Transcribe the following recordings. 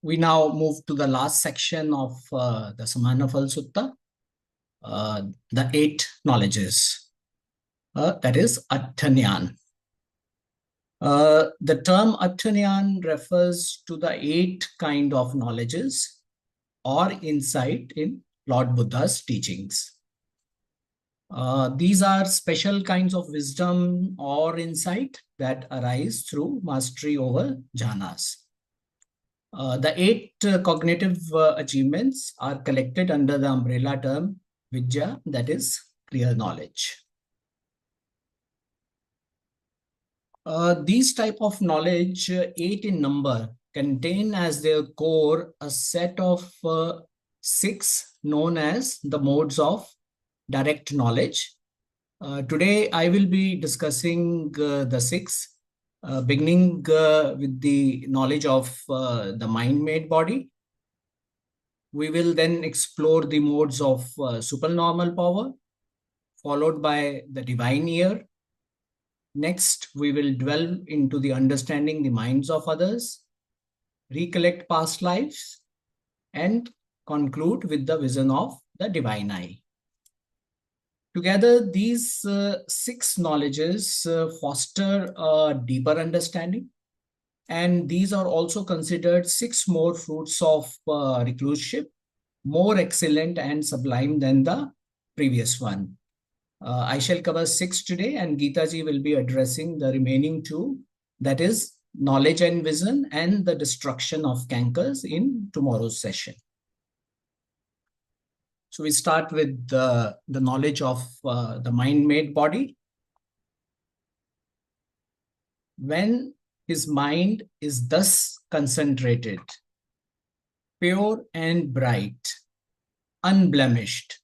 We now move to the last section of the Samaññaphala Sutta, the 8 knowledges, that is Abhiññās. The term Abhiññās refers to the 8 kind of knowledges or insight in Lord Buddha's teachings. These are special kinds of wisdom or insight that arise through mastery over jhanas. The 8 cognitive achievements are collected under the umbrella term Vidya, that is clear knowledge. These type of knowledge, 8 in number, contain as their core a set of 6 known as the modes of direct knowledge. Today I will be discussing the 6, beginning with the knowledge of the mind-made body. We will then explore the modes of supernormal power, followed by the divine ear. Next, we will delve into the understanding the minds of others, recollect past lives, and conclude with the vision of the divine eye. Together, these 6 knowledges foster a deeper understanding, and these are also considered 6 more fruits of recluseship, more excellent and sublime than the previous one. I shall cover 6 today, and Geeta ji will be addressing the remaining 2, that is knowledge and vision and the destruction of cankers, in tomorrow's session. So we start with the knowledge of the mind-made body. When his mind is thus concentrated, pure and bright, unblemished.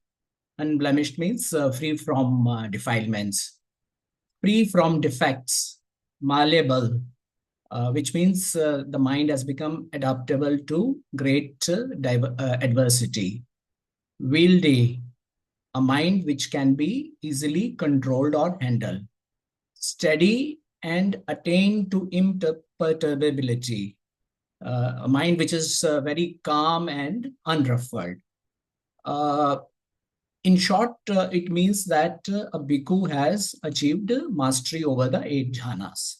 Unblemished means free from defilements, free from defects, malleable, which means the mind has become adaptable to great adversity. Wieldy, a mind which can be easily controlled or handled. Steady and attain to imperturbability, a mind which is very calm and unruffled. In short, it means that a bhikkhu has achieved mastery over the 8 jhanas.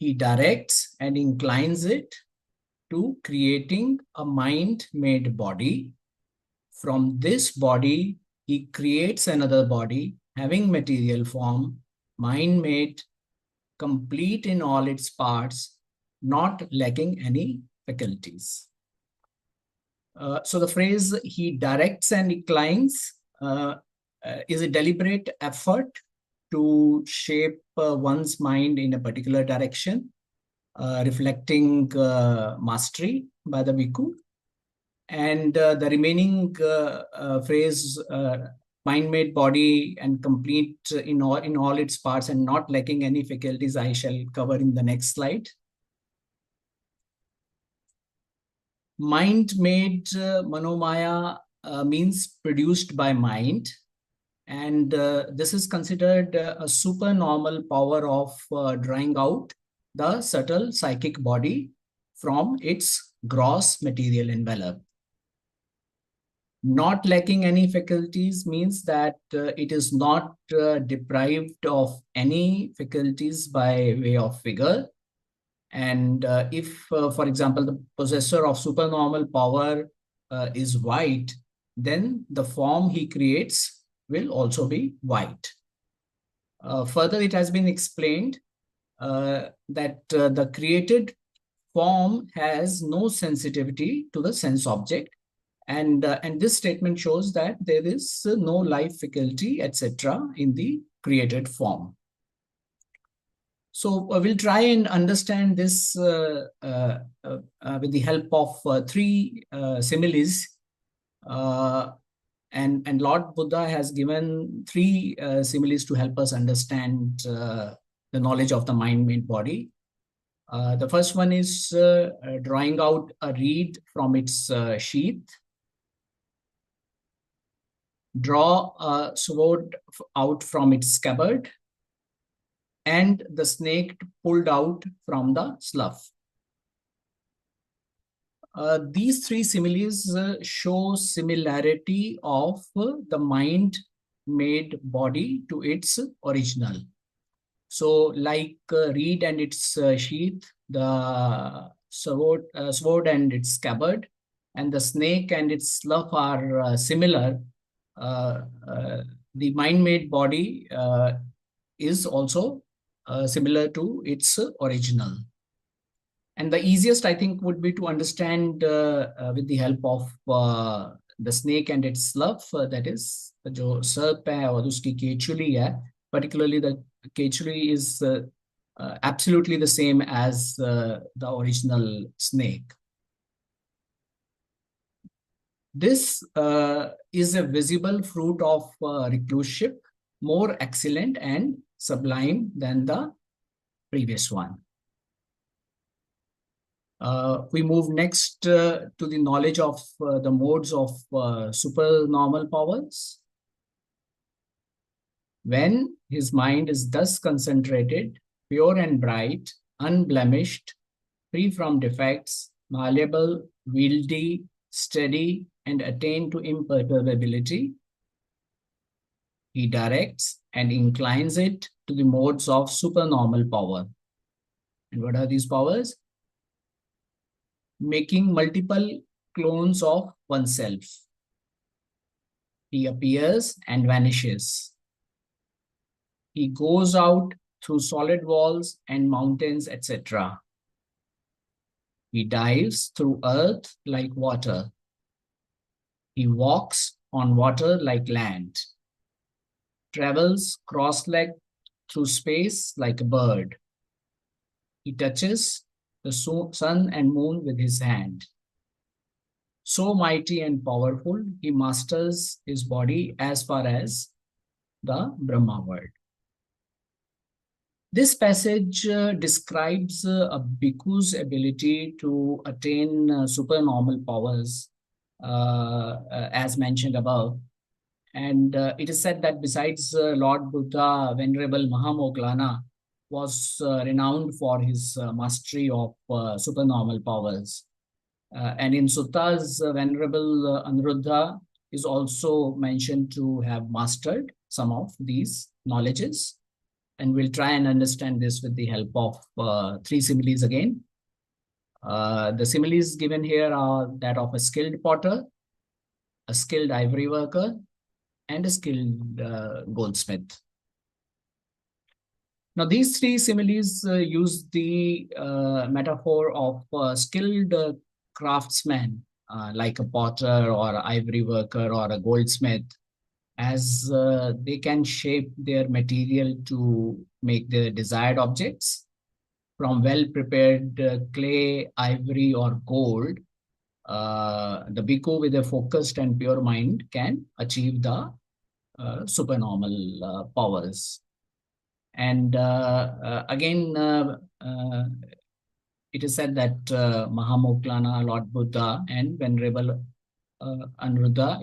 He directs and inclines it to creating a mind-made body. From this body, he creates another body having material form, mind-made, complete in all its parts, not lacking any faculties. So the phrase he directs and inclines is a deliberate effort to shape one's mind in a particular direction, reflecting mastery by the bhikkhu. And the remaining phrase, mind-made body and complete in all its parts and not lacking any faculties, I shall cover in the next slide. Mind-made manomaya means produced by mind, and this is considered a supernormal power of drawing out the subtle psychic body from its gross material envelope. Not lacking any faculties means that it is not deprived of any faculties by way of figure. And if, for example, the possessor of supernormal power is white, then the form he creates will also be white. Further, it has been explained that the created form has no sensitivity to the sense object. And this statement shows that there is no life faculty, etc. in the created form. So we'll try and understand this with the help of 3 similes. And Lord Buddha has given 3 similes to help us understand the knowledge of the mind-made body. The first one is drawing out a reed from its sheath. Draw a sword out from its scabbard, and the snake pulled out from the slough. These three similes show similarity of the mind-made body to its original. So, like reed and its sheath, the sword and its scabbard, and the snake and its slough are similar. Uh, uh, the mind-made body is also similar to its original. And the easiest, I think, would be to understand with the help of the snake and its slough. That is, जो सर्प है और उसकी केचुली है. Particularly, the केचुली is absolutely the same as the original snake. This is a visible fruit of recluseship, more excellent and sublime than the previous one. We move next to the knowledge of the modes of supernormal powers. When his mind is thus concentrated, pure and bright, unblemished, free from defects, malleable, wieldy, steady, and attained to imperturbability, he directs and inclines it to the modes of supernormal power. And what are these powers? Making multiple clones of oneself. He appears and vanishes. He goes out through solid walls and mountains, etc. He dives through earth like water. He walks on water like land. Travels cross-legged through space like a bird. He touches the sun and moon with his hand. So mighty and powerful, he masters his body as far as the Brahma world. This passage describes a bhikkhu's ability to attain supernormal powers, as mentioned above. And it is said that besides Lord Buddha, Venerable Mahamoggallana was renowned for his mastery of supernormal powers. And in suttas, Venerable Anuruddha is also mentioned to have mastered some of these knowledges. And we'll try and understand this with the help of three similes again. The similes given here are that of a skilled potter, a skilled ivory worker, and a skilled goldsmith. Now, these three similes use the metaphor of a skilled craftsman, like a potter or ivory worker or a goldsmith, as they can shape their material to make the desired objects. From well-prepared clay, ivory, or gold, the bhikkhu with a focused and pure mind can achieve the supernormal powers. And again, it is said that Mahamoggallana, Lord Buddha, and Venerable Anuruddha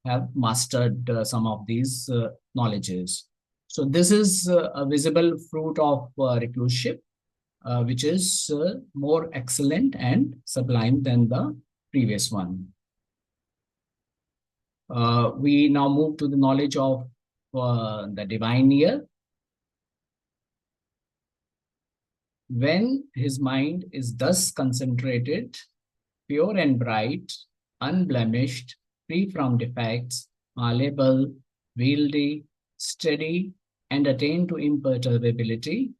have mastered some of these knowledges. So this is a visible fruit of recluseship, which is more excellent and sublime than the previous one. We now move to the knowledge of the divine ear. When his mind is thus concentrated, pure and bright, unblemished, free from defects, malleable, wieldy, steady, and attained to imperturbability,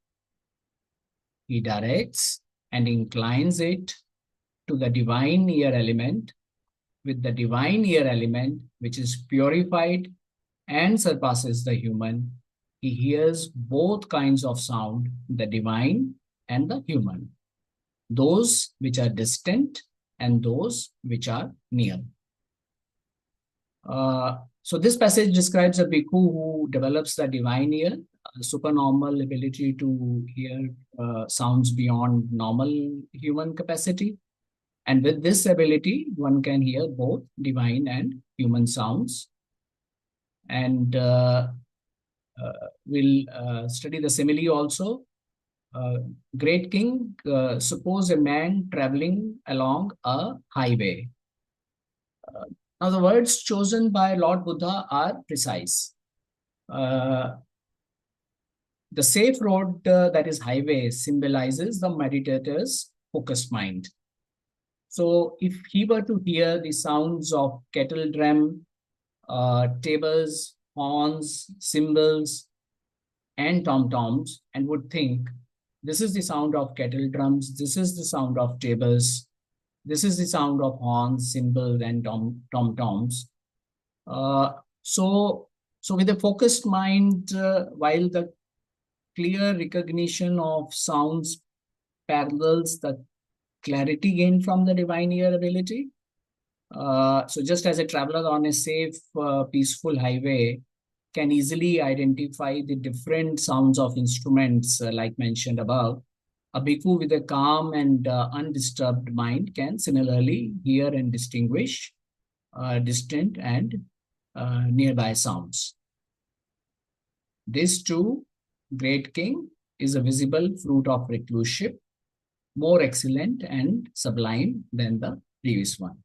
he directs and inclines it to the divine ear element. With the divine ear element, which is purified and surpasses the human, he hears both kinds of sound, the divine and the human, those which are distant and those which are near. So this passage describes a bhikkhu who develops the divine ear, a supernormal ability to hear sounds beyond normal human capacity. And with this ability, one can hear both divine and human sounds. And we'll study the simile also. Great king, suppose a man traveling along a highway. Now, the words chosen by Lord Buddha are precise. The safe road, that is highway, symbolizes the meditator's focused mind. So if he were to hear the sounds of kettle drum, tables, horns, cymbals, and tom-toms, and would think, this is the sound of kettle drums, this is the sound of tables, this is the sound of horns, cymbals, and tom-toms. So with a focused mind, while the clear recognition of sounds parallels the clarity gained from the divine ear ability. So just as a traveler on a safe, peaceful highway can easily identify the different sounds of instruments, like mentioned above, a bhikkhu with a calm and undisturbed mind can similarly hear and distinguish distant and nearby sounds. This too, great king, is a visible fruit of recluseship, more excellent and sublime than the previous one.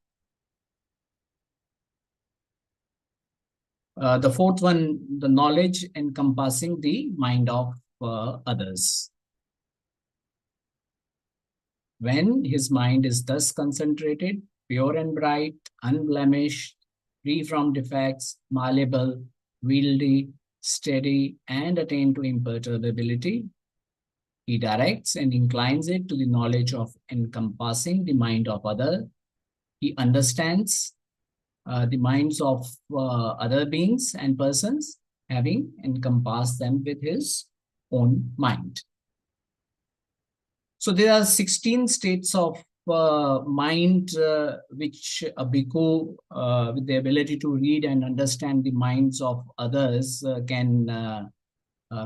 The fourth one, the knowledge encompassing the mind of others. When his mind is thus concentrated, pure and bright, unblemished, free from defects, malleable, wieldy, steady, and attained to imperturbability, he directs and inclines it to the knowledge of encompassing the mind of other. He understands the minds of other beings and persons, having encompassed them with his own mind. So there are 16 states of mind which a bhikkhu with the ability to read and understand the minds of others can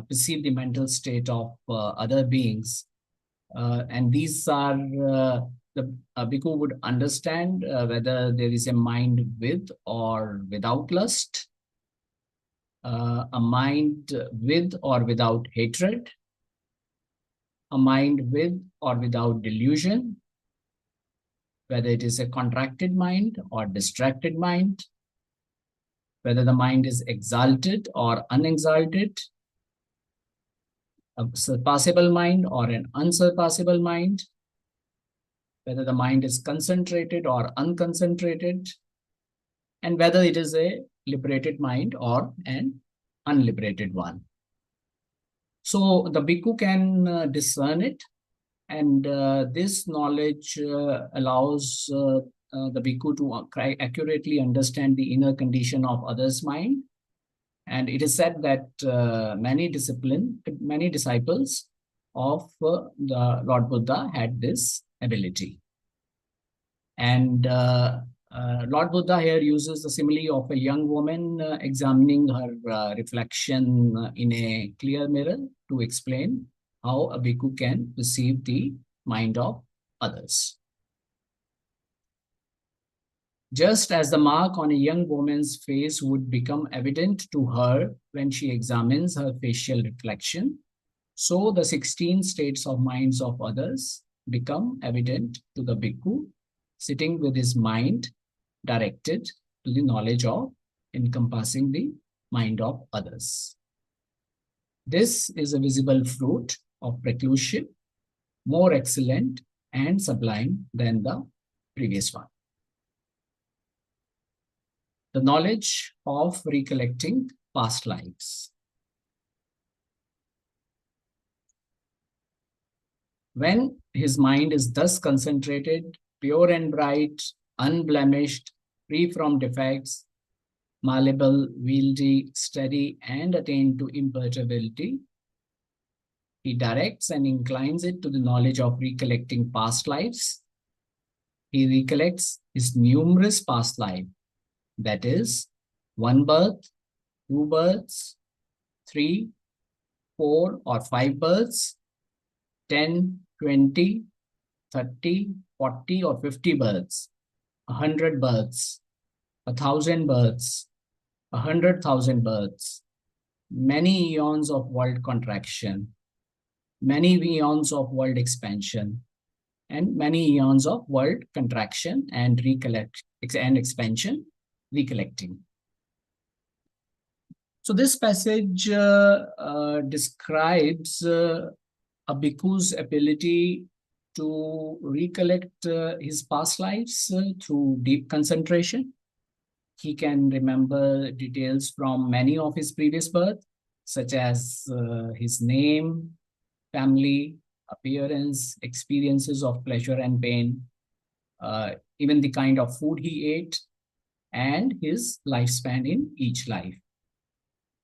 perceive the mental state of other beings. And these are the bhikkhu would understand whether there is a mind with or without lust, a mind with or without hatred, a mind with or without delusion, whether it is a contracted mind or distracted mind, whether the mind is exalted or unexalted, a surpassable mind or an unsurpassable mind, whether the mind is concentrated or unconcentrated, and whether it is a liberated mind or an unliberated one. So the bhikkhu can discern it, and this knowledge allows the bhikkhu to accurately understand the inner condition of others' mind. And it is said that many disciples of the Lord Buddha had this ability. And Lord Buddha here uses the simile of a young woman examining her reflection in a clear mirror to explain how a bhikkhu can perceive the mind of others. Just as the mark on a young woman's face would become evident to her when she examines her facial reflection, so the 16 states of minds of others become evident to the bhikkhu sitting with his mind directed to the knowledge of encompassing the mind of others. This is a visible fruit of recluseship, more excellent and sublime than the previous one. The knowledge of recollecting past lives. When his mind is thus concentrated, pure and bright, unblemished, free from defects, malleable, wieldy, steady, and attained to imperturbability, he directs and inclines it to the knowledge of recollecting past lives. He recollects his numerous past lives, that is, 1 birth, 2 births, 3, 4, or 5 births, 10, 20, 30, 40, or 50 births, 100 births, 1,000 births, 100,000 births, many eons of world contraction, many eons of world expansion, and many eons of world contraction and expansion, recollecting. So this passage describes a bhikkhu's ability to recollect his past lives through deep concentration. He can remember details from many of his previous births, such as his name, family, appearance, experiences of pleasure and pain, even the kind of food he ate, and his lifespan in each life.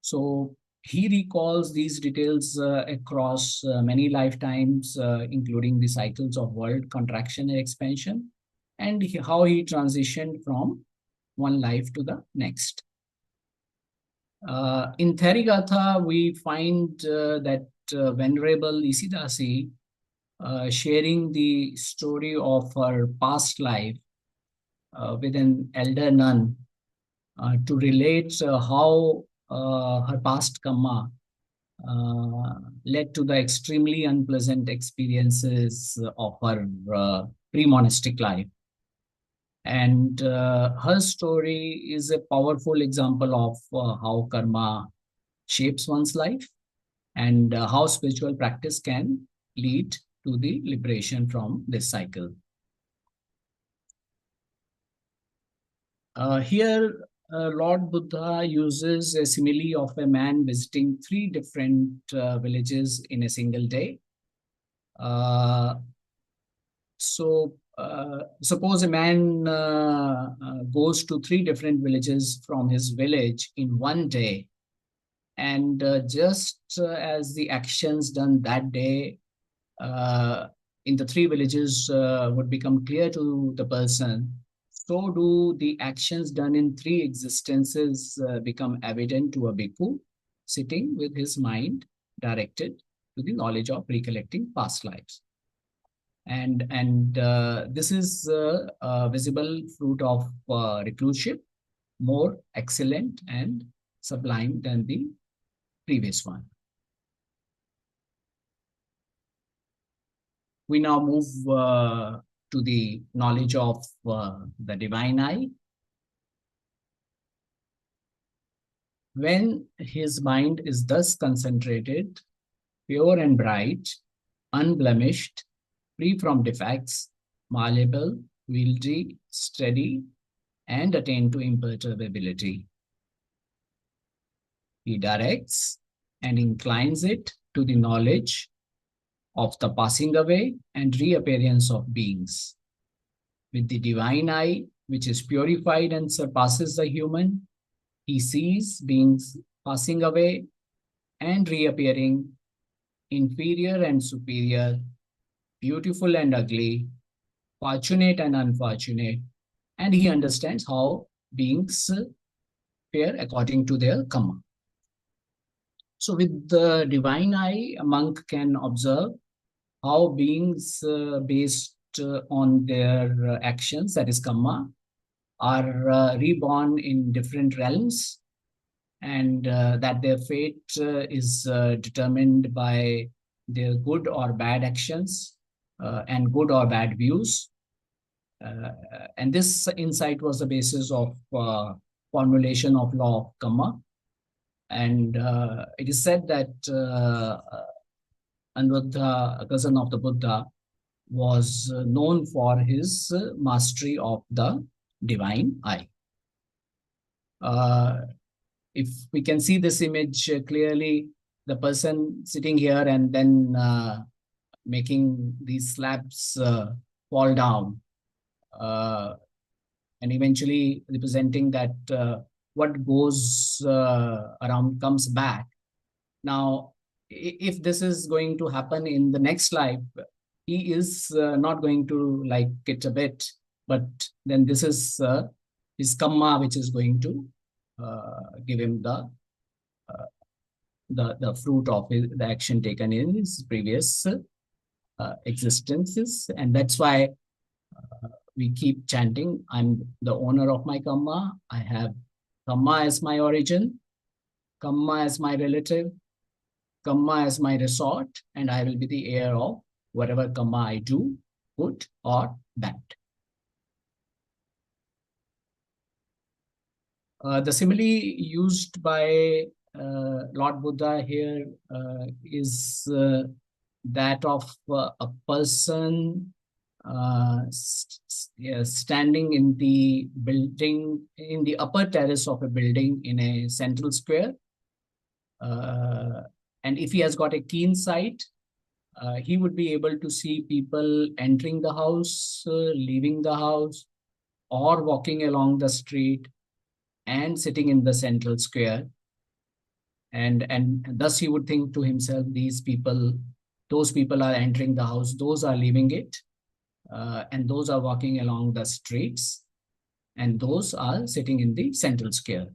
So he recalls these details across many lifetimes, including the cycles of world contraction and expansion, and how he transitioned from one life to the next. In Therigatha, we find that Venerable Isidasi sharing the story of her past life with an elder nun to relate how her past karma led to the extremely unpleasant experiences of her pre-monastic life. And her story is a powerful example of how karma shapes one's life and how spiritual practice can lead to the liberation from this cycle. Here, Lord Buddha uses a simile of a man visiting 3 different villages in a single day. Suppose a man goes to 3 different villages from his village in one day, and just as the actions done that day in the 3 villages would become clear to the person, so do the actions done in 3 existences become evident to a bhikkhu sitting with his mind directed to the knowledge of recollecting past lives. And this is a visible fruit of recluseship, more excellent and sublime than the previous one. We now move to the knowledge of the divine I. When his mind is thus concentrated, pure and bright, unblemished, free from defects, malleable, wieldy, steady, and attain to imperturbability, he directs and inclines it to the knowledge of the passing away and reappearance of beings. With the divine I, which is purified and surpasses the human, he sees beings passing away and reappearing, inferior and superior, beautiful and ugly, fortunate and unfortunate, and he understands how beings fare according to their karma. So with the divine I, a monk can observe how beings based on their actions, that is karma, are reborn in different realms, and that their fate is determined by their good or bad actions and good or bad views. And this insight was the basis of formulation of law of karma. And it is said that Anuruddha, a cousin of the Buddha, was known for his mastery of the divine I. If we can see this image clearly, the person sitting here and then making these slabs fall down, and eventually representing that what goes around comes back. Now, if this is going to happen in the next life, he is not going to like it a bit, but then this is his karma, which is going to give him the fruit of the action taken in his previous existences. And that's why we keep chanting, I'm the owner of my karma. I have karma as my origin, karma as my relative, Kamma as my resort, and I will be the heir of whatever Kamma I do, good or bad. The simile used by Lord Buddha here is that of a person standing in the building, in the upper terrace of a building in a central square. And if he has got a keen sight, he would be able to see people entering the house, leaving the house, or walking along the street and sitting in the central square. And thus he would think to himself, these people, those people are entering the house, those are leaving it, and those are walking along the streets, and those are sitting in the central square.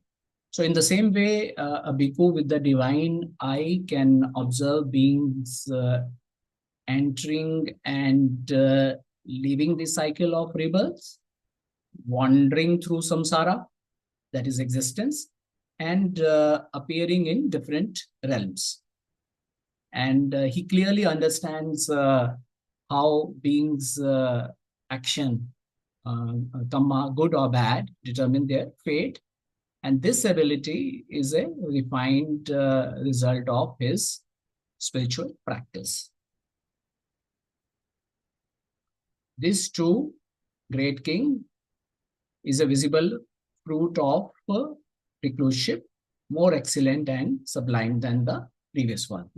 So in the same way, a bhikkhu with the divine eye can observe beings entering and leaving the cycle of rebirths, wandering through samsara, that is existence, and appearing in different realms. And he clearly understands how beings' action, kamma, good or bad, determine their fate. And this ability is a refined result of his spiritual practice. This too, great king, is a visible fruit of recluseship, more excellent and sublime than the previous one.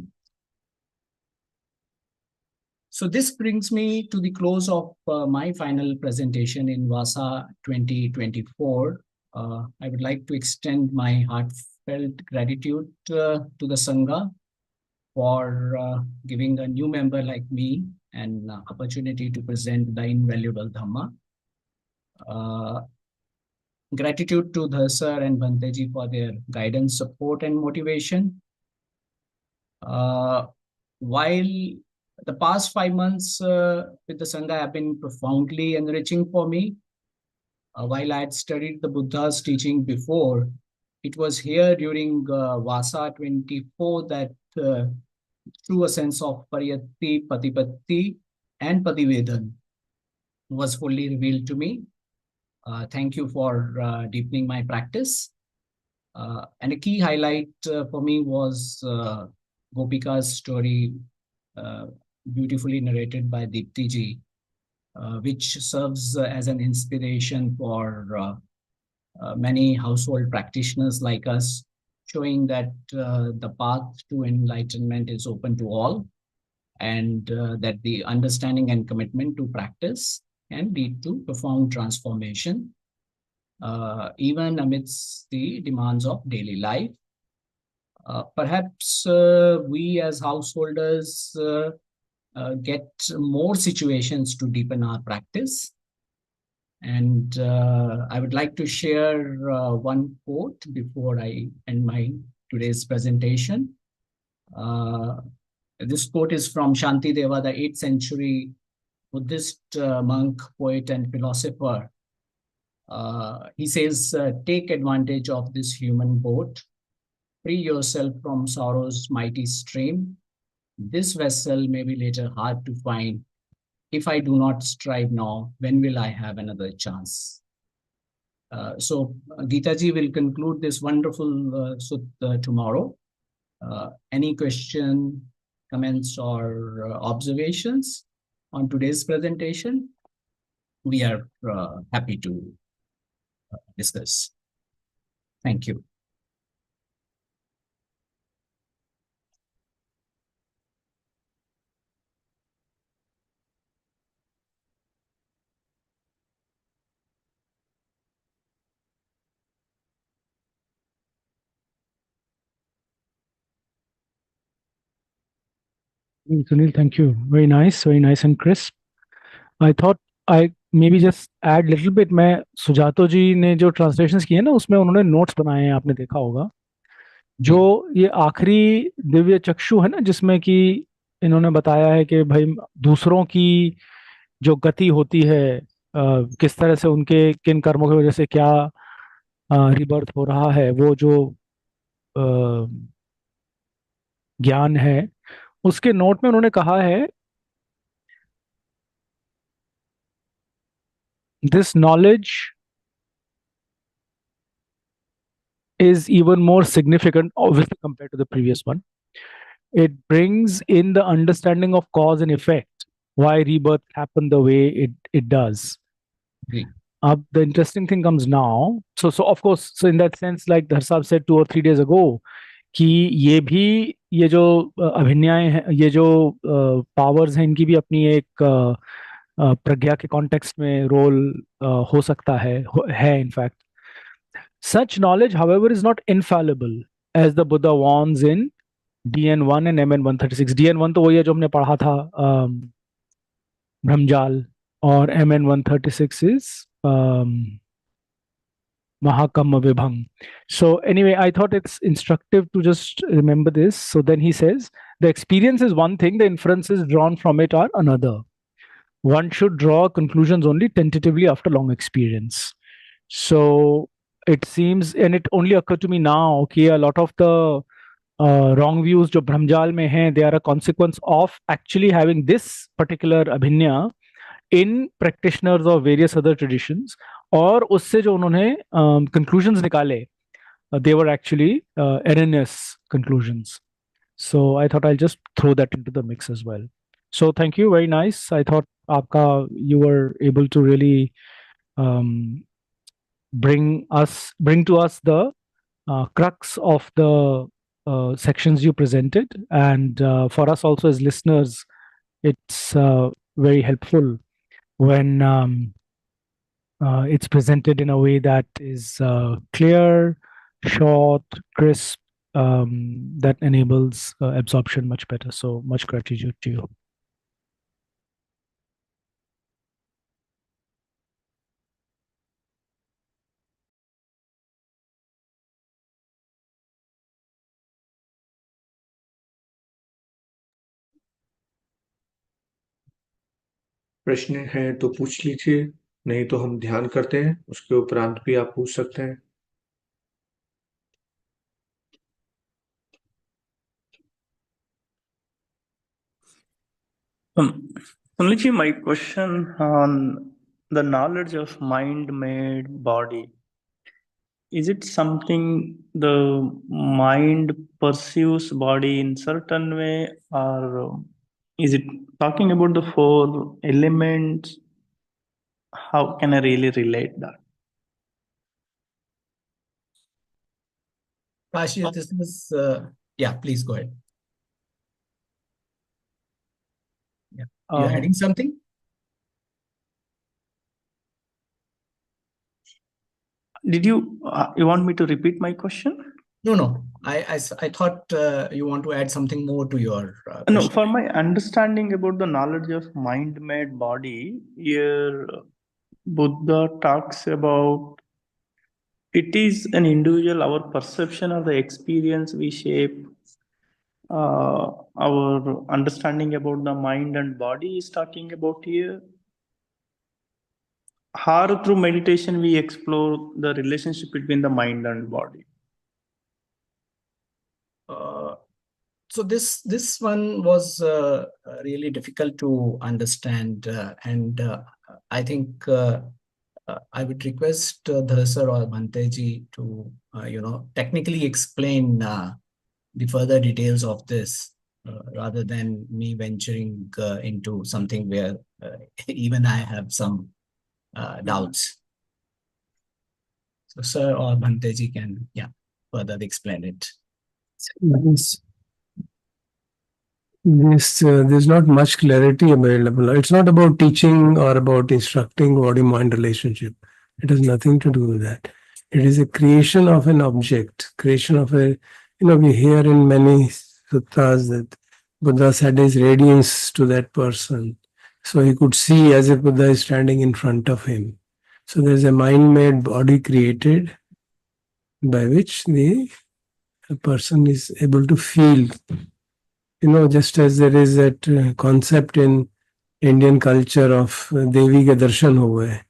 So this brings me to the close of my final presentation in Vasa 2024. I would like to extend my heartfelt gratitude to the Sangha for giving a new member like me an opportunity to present the invaluable Dhamma. Gratitude to the Sir and Bhanteji for their guidance, support, and motivation. While the past 5 months with the Sangha have been profoundly enriching for me, while I had studied the Buddha's teaching before, it was here during Vasa 24 that through a sense of pariyatti, patipatti, and pativedan was fully revealed to me. Thank you for deepening my practice. And a key highlight for me was Gopika's story, beautifully narrated by Deepti ji, which serves as an inspiration for many household practitioners like us, showing that the path to enlightenment is open to all, and that the understanding and commitment to practice can lead to profound transformation, even amidst the demands of daily life. Perhaps we as householders get more situations to deepen our practice. And I would like to share one quote before I end my today's presentation. This quote is from Shantideva, the 8th century Buddhist monk, poet, and philosopher. He says, take advantage of this human boat, free yourself from sorrow's mighty stream. This vessel may be later hard to find. If I do not strive now, when will I have another chance? So Geeta ji will conclude this wonderful sutta tomorrow. Any question, comments, or observations on today's presentation? We are happy to discuss. Thank you. Sunil, thank you. Very nice and crisp. I thought I maybe just add little bit. मैं सुजातो जी ने जो translations किए ना उसमें उन्होंने notes बनाए हैं, आपने देखा होगा. जो ये आखिरी दिव्य चक्षु है ना, जिसमें कि इन्होंने बताया है कि भाई दूसरों की जो गति होती है, किस तरह से उनके किन कर्मों की वजह से क्या रिबर्थ हो रहा है, वो जो ज्ञान है, उसके नोट में उन्होंने कहा है this knowledge is even more significant, obviously, compared to the previous one. It brings in the understanding of cause and effect, why rebirth happened the way it does. Great. The interesting thing comes now. So of course, so in that sense, like Dharsab said 2 or 3 days ago, कि ये जो अभिन्याय है, ये जो powers हैं, इनकी भी अपनी एक प्रज्ञा के कॉन्टेक्स्ट में रोल हो सकता है in fact. Such knowledge, however, is not infallible, as the Buddha warns in DN1 and MN136. DN1 तो वही है जो हमने पढ़ा था, ब्रह्मजाल, और MN136 is Mahakamma Vibhang. So anyway, I thought it's instructive to just remember this. So then he says, the experience is one thing, the inferences drawn from it are another. One should draw conclusions only tentatively after long experience. So it seems, and it only occurred to me now, okay, a lot of the wrong views जो ब्रह्मजाल में हैं, they are a consequence of actually having this particular abhinya in practitioners of various other traditions, और उससे जो उन्होंने conclusions निकाले, they were actually erroneous conclusions. So I thought I'll just throw that into the mix as well. So thank you, very nice. I thought you were able to really bring to us the crux of the sections you presented, and for us also as listeners, it's very helpful when it's presented in a way that is clear, short, crisp, that enables absorption much better. So much gratitude to you. प्रश्न है तो पूछ लीजिए, नहीं तो हम ध्यान करते हैं, उसके उपरांत भी आप पूछ सकते हैं. Sunilji, my question on the knowledge of mind-made body. Is it something the mind perceives body in certain way, or is it talking about the 4 elements? How can I really relate that? Kashi, this is, yeah, please go ahead. Yeah. You're adding something? Did you want me to repeat my question? No. I thought you want to add something more to your question. No, for my understanding about the knowledge of mind-made body, here Buddha talks about it is an individual, our perception of the experience we shape, our understanding about the mind and body is talking about here. How through meditation we explore the relationship between the mind and body. So this one was really difficult to understand, and I think I would request Dharsar or Bhanteji to technically explain the further details of this, rather than me venturing into something where even I have some doubts. So Sir or Bhanteji can further explain it. There's not much clarity available. It's not about teaching or about instructing body-mind relationship. It has nothing to do with that. It is a creation of an object, creation of a, we hear in many suttas that Buddha said his radiance to that person. So he could see as if Buddha is standing in front of him. So there's a mind-made body created by which the person is able to feel. Just as there is that concept in Indian culture of Devi ka darshan hua.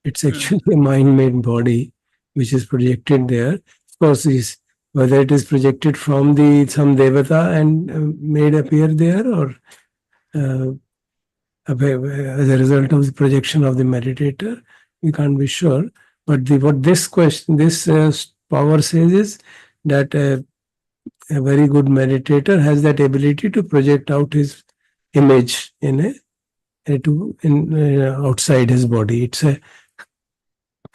It's actually a mind-made body which is projected there. Of course, these whether it is projected from some devata and made appear there, or as a result of the projection of the meditator, we can't be sure. But what this power says is that a very good meditator has that ability to project out his image outside his body. It's like,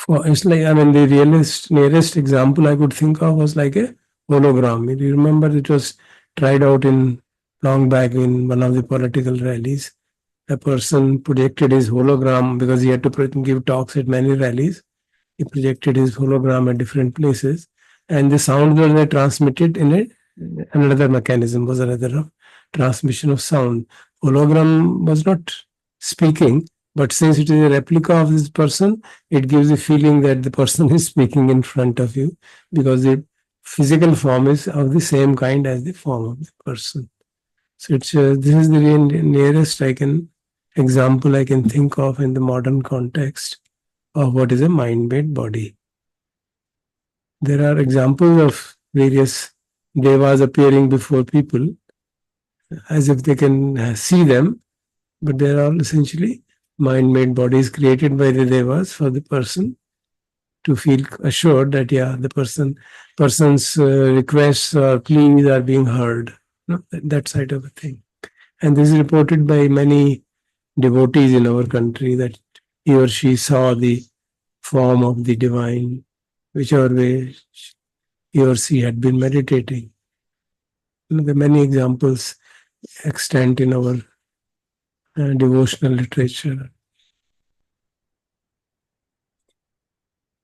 I mean, the nearest example I could think of was like a hologram. You remember it was tried out in long back in one of the political rallies. A person projected his hologram because he had to give talks at many rallies. He projected his hologram at different places, and the sounds were transmitted in another mechanism, was another transmission of sound. Hologram was not speaking, but since it is a replica of this person, it gives a feeling that the person is speaking in front of you, because the physical form is of the same kind as the form of the person. So this is the nearest example I can think of in the modern context of what is a mind-made body. There are examples of various devas appearing before people as if they can see them, but they are all essentially mind-made bodies created by the devas for the person to feel assured that the person's requests or pleas are being heard. That side of a thing. And this is reported by many devotees in our country, that he or she saw the form of the divine, whichever way he or she had been meditating. There are many examples extant in our devotional literature.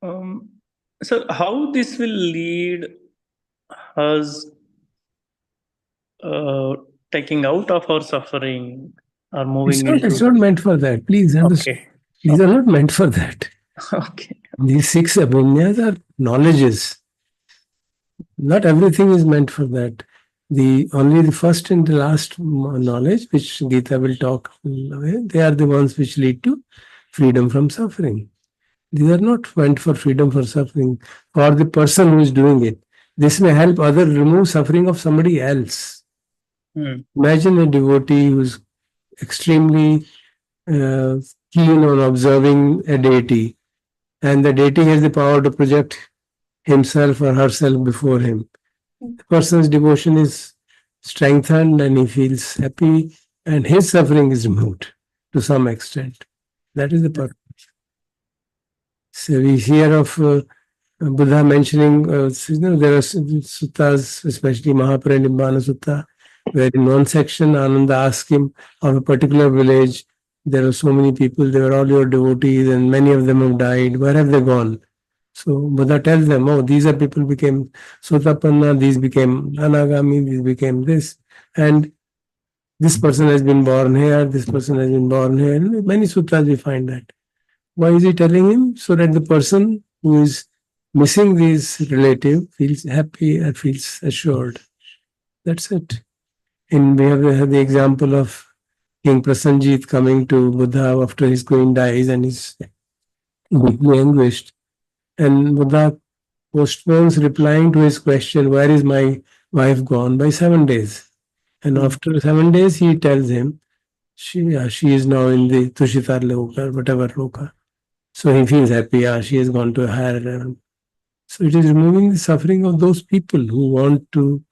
So how this will lead us taking out of our suffering or moving It's not meant for that. Please understand. Okay. These are not meant for that. Okay. These 6 abhiññās are knowledges. Not everything is meant for that. Only the first and the last knowledge, which Gita will talk about, they are the ones which lead to freedom from suffering. These are not meant for freedom from suffering for the person who is doing it. This may help others remove suffering of somebody else. Imagine a devotee who's extremely keen on observing a deity, and the deity has the power to project himself or herself before him. The person's devotion is strengthened and he feels happy, and his suffering is removed to some extent. That is the purpose. So we hear of Buddha mentioning, there are suttas, especially Mahaparinibbana Sutta, where in one section Ananda asks him of a particular village, there are so many people, they were all your devotees and many of them have died. Where have they gone? So Buddha tells them, oh, these are people became Sotapanna, these became Anagami, these became this. And this person has been born here, this person has been born here. In many sutras we find that. Why is he telling him? So that the person who is missing this relative feels happy and feels assured. That's it. And we have the example of King Prasenjit coming to Buddha after his queen dies and he's deeply anguished. And Buddha postpones replying to his question, where is my wife gone, by 7 days. And after 7 days, he tells him, she is now in the Tushitar Loka, whatever Loka. So he feels happy, she has gone to a higher level. So it is removing the suffering of those people who want to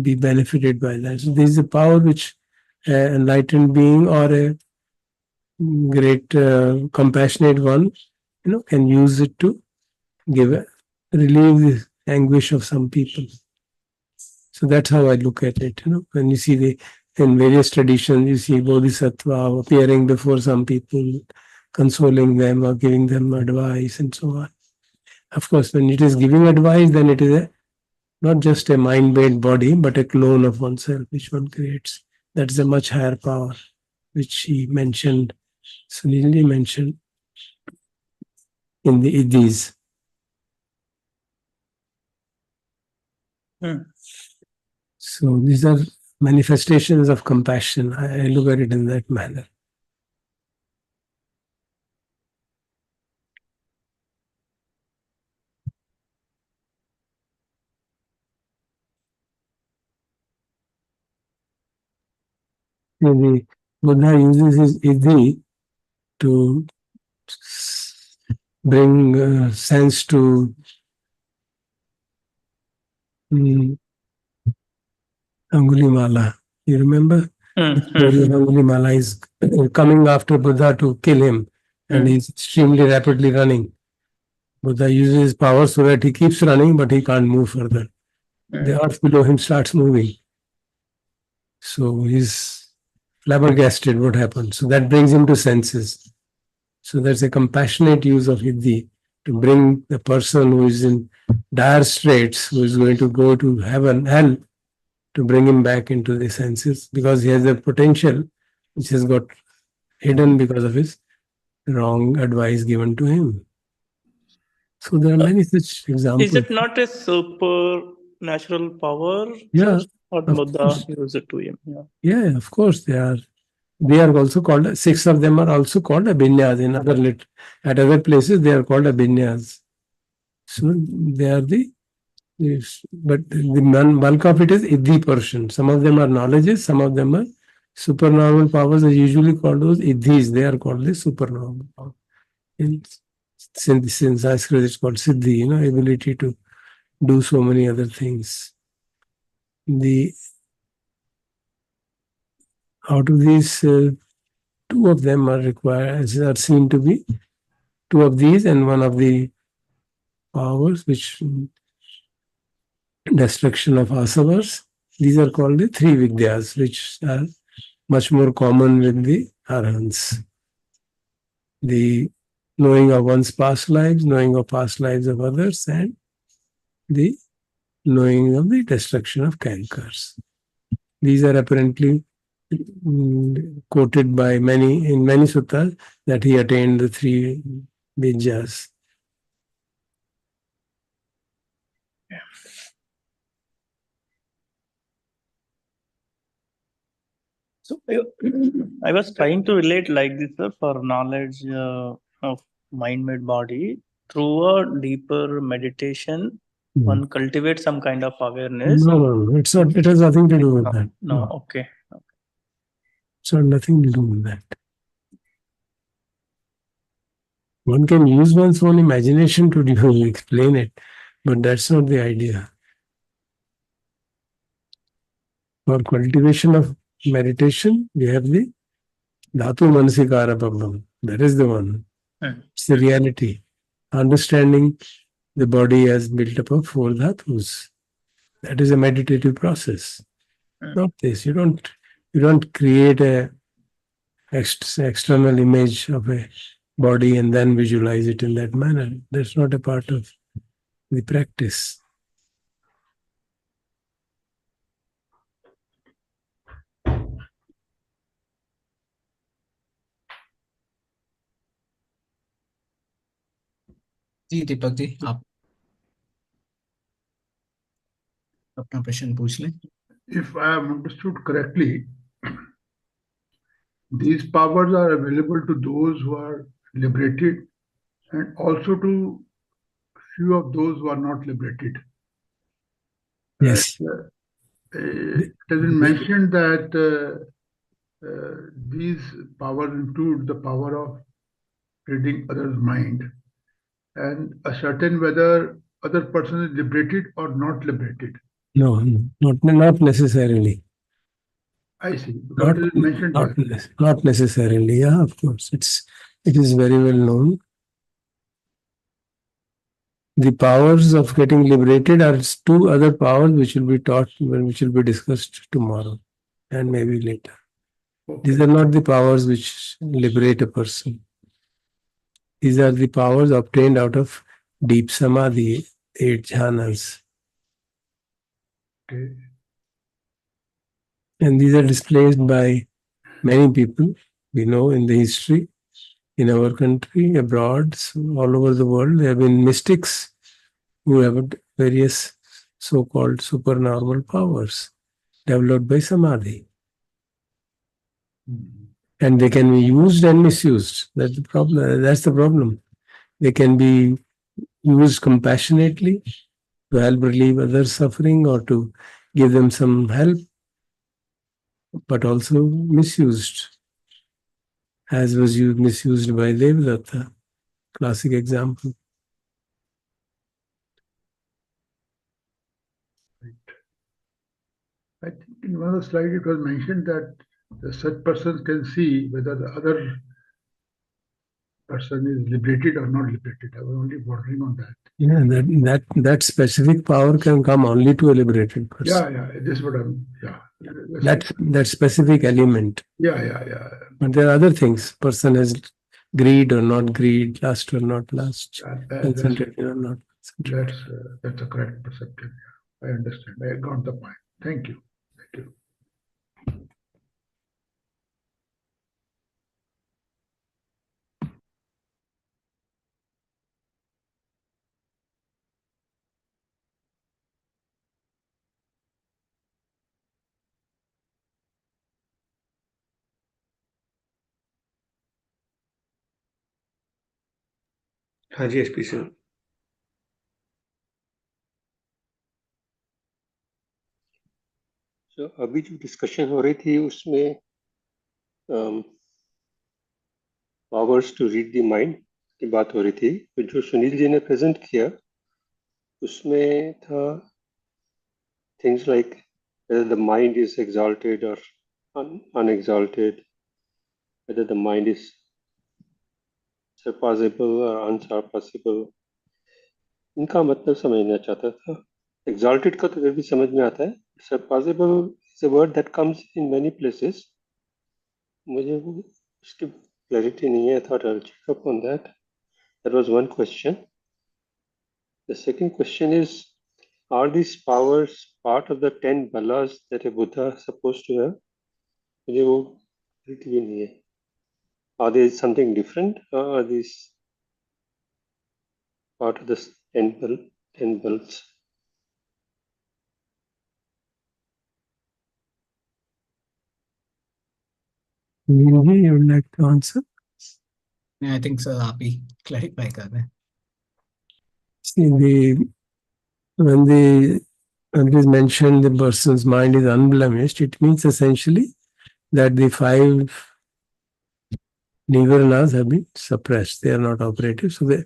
be benefited by that. So this is a power which an enlightened being or a great compassionate one, can use it to relieve the anguish of some people. So that's how I look at it. When you see in various traditions, you see Bodhisattva appearing before some people, consoling them or giving them advice and so on. Of course, when it is giving advice, then it is not just a mind-made body, but a clone of oneself, which one creates. That's a much higher power, which he mentioned, Sunilji mentioned in the Idis. So these are manifestations of compassion. I look at it in that manner. The Buddha uses his iddhi to bring sense to Angulimala. You remember? The story of Angulimala is coming after Buddha to kill him, and he's extremely rapidly running. Buddha uses his power so that he keeps running, but he can't move further. The earth below him starts moving. So he's flabbergasted what happened. So that brings him to senses. So there's a compassionate use of iddhi to bring the person who is in dire straits, who is going to go to heaven, hell, to bring him back into the senses, because he has a potential which has got hidden because of his wrong advice given to him. So there are many such examples. Is it not a supernatural power? Yeah, Or of Buddha course. used it to him? Yeah, of course they are. They are also called, 6 of them are also called Abhiññās. In at other places they are called Abhiññās. So they are but the bulk of it is iddhi portion. Some of them are knowledges, some of them are supernormal powers. Are usually called those iddhis. They are called the supernormal power. In Sanskrit it's called siddhi, ability to do so many other things. Out of these, 2 of them are seen to be 2 of these, and one of the powers, which destruction of asavas. These are called the 3 vidyas, which are much more common with the arahants. The knowing of one's past lives, knowing of past lives of others, and the knowing of the destruction of cankars. These are apparently quoted by in many suttas, that he attained the 3 vidyas. So I was trying to relate like this, sir, for knowledge of mind-made body. Through a deeper meditation, one cultivates some kind of awareness. No, it's not. It has nothing to do with that. No, okay. It's got nothing to do with that. One can use one's own imagination to explain it, but that's not the idea. For cultivation of meditation, we have the dhatu manasikara problem. That is the one. It's the reality. Understanding the body as built up of 4 dhatus. That is a meditative process. Not this. You don't create a external image of a body and then visualize it in that manner. That's not a part of the practice. जी दीपक जी, आप अपना प्रश्न पूछ लें. If I have understood correctly, these powers are available to those who are liberated and also to few of those who are not liberated. Yes. It has been mentioned that these powers include the power of reading others' mind and ascertain whether other person is liberated or not liberated. No, not necessarily. I see. Because it is mentioned here. Not necessarily. Yeah, of course. It is very well known. The powers of getting liberated are 2 other powers which will be taught, which will be discussed tomorrow and maybe later. Okay. These are not the powers which liberate a person. These are the powers obtained out of deep samadhi, 8 jhanas. Okay. And these are displayed by many people we know in the history, in our country, abroad, all over the world. There have been mystics who have various so-called supernormal powers developed by samadhi. And they can be used and misused. That's the problem. They can be used compassionately to help relieve others' suffering or to give them some help. but also misused, as was misused by Devadatta. Classic example. I think in one of the slides it was mentioned that the such person can see whether the other person is liberated or not liberated. I was only wondering on that. Yeah, that specific power can come only to a liberated person. Yeah, this is what I'm. Yeah, That specific element. Yeah. But there are other things. Person has greed or not greed, lust or not lust, concentration or not concentration. That's a correct perception. Yeah, I understand. I got the point. Thank you. Thank you. हाँ जी SP sir. तो अभी जो discussion हो रही थी उसमें powers to read the mind की बात हो रही थी, तो जो सुनील जी ने प्रेजेंट किया उसमें था things like whether the mind is exalted or unexalted, whether the mind is surpassable or unsurpassable. इनका मतलब समझना चाहता था। एग्जॉल्टेड का तो फिर भी समझ में आता है, surpassable is a word that comes in many places. मुझे वो उसकी क्लैरिटी नहीं है। Thought I check up on that. That was one question. The second question is, are this powers part of the 10 balas that a Buddha supposed to have? मुझे वो clarity भी नहीं है। Are there something different, are this part of the 10 balas? You would like to answer? I think so. आप ही clarify कर रहे हैं. See, when it is mentioned the person's mind is unblemished, it means essentially that the 5 nivaranas have been suppressed. They are not operative. So the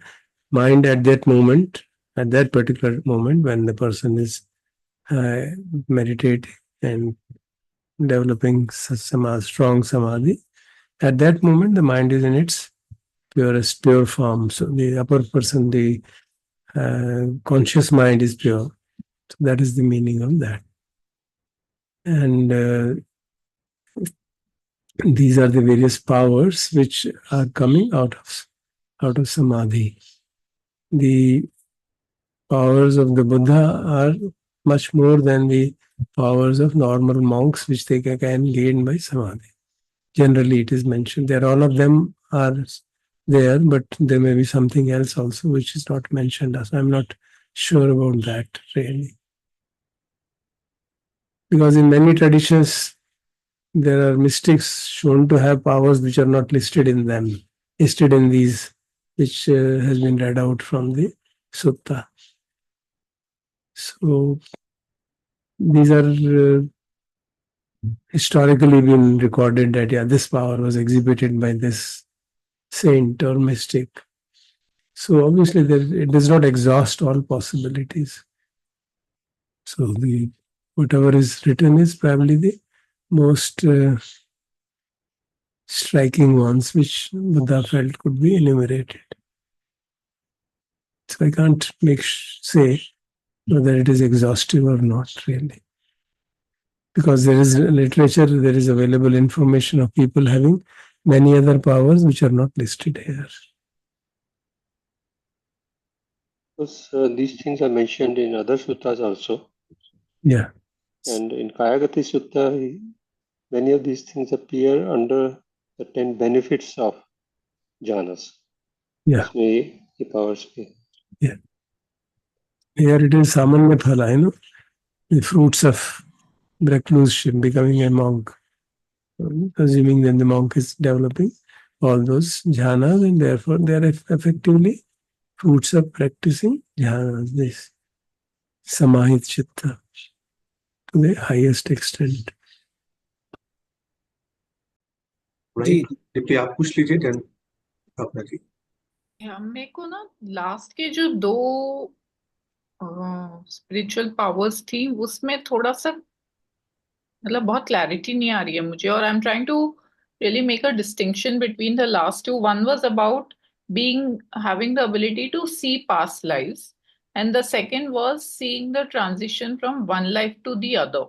mind at that moment, at that particular moment, when the person is meditating and developing strong samadhi, at that moment the mind is in its pure form. So the upper person, the conscious mind is pure. So that is the meaning of that. And these are the various powers which are coming out of samadhi. The powers of the Buddha are much more than the powers of normal monks, which they can gain by samadhi. Generally, it is mentioned there. All of them are there, but there may be something else also which is not mentioned. So I'm not sure about that really, because in many traditions there are mystics shown to have powers which are not listed in these, which has been read out from the sutta. So these are historically been recorded that this power was exhibited by this saint or mystic. So obviously it does not exhaust all possibilities. So whatever is written is probably the most striking ones which Buddha felt could be enumerated. So I can't say whether it is exhaustive or not really. Because there is literature, there is available information of people having many other powers which are not listed here. Because these things are mentioned in other suttas also. Yeah. And in Kayagati Sutta, many of these things appear under the 10 benefits of jhanas. Yeah. The powers. Yeah. Here it is Samaññaphala, the fruits of recluseship, becoming a monk. Assuming that the monk is developing all those jhanas, and therefore they are effectively fruits of practicing jhanas, this samahit chitta, to the highest extent. जी right Deepti आप पूछ लीजिए then अपना जी मेरे को ना last के जो दो स्पिरिचुअल पावर्स थी उसमें थोड़ा सा मतलब बहुत क्लैरिटी नहीं आ रही है मुझे और I am trying to really make a distinction between the last two. One was about having the ability to see past lives, and the second was seeing the transition from one life to the other.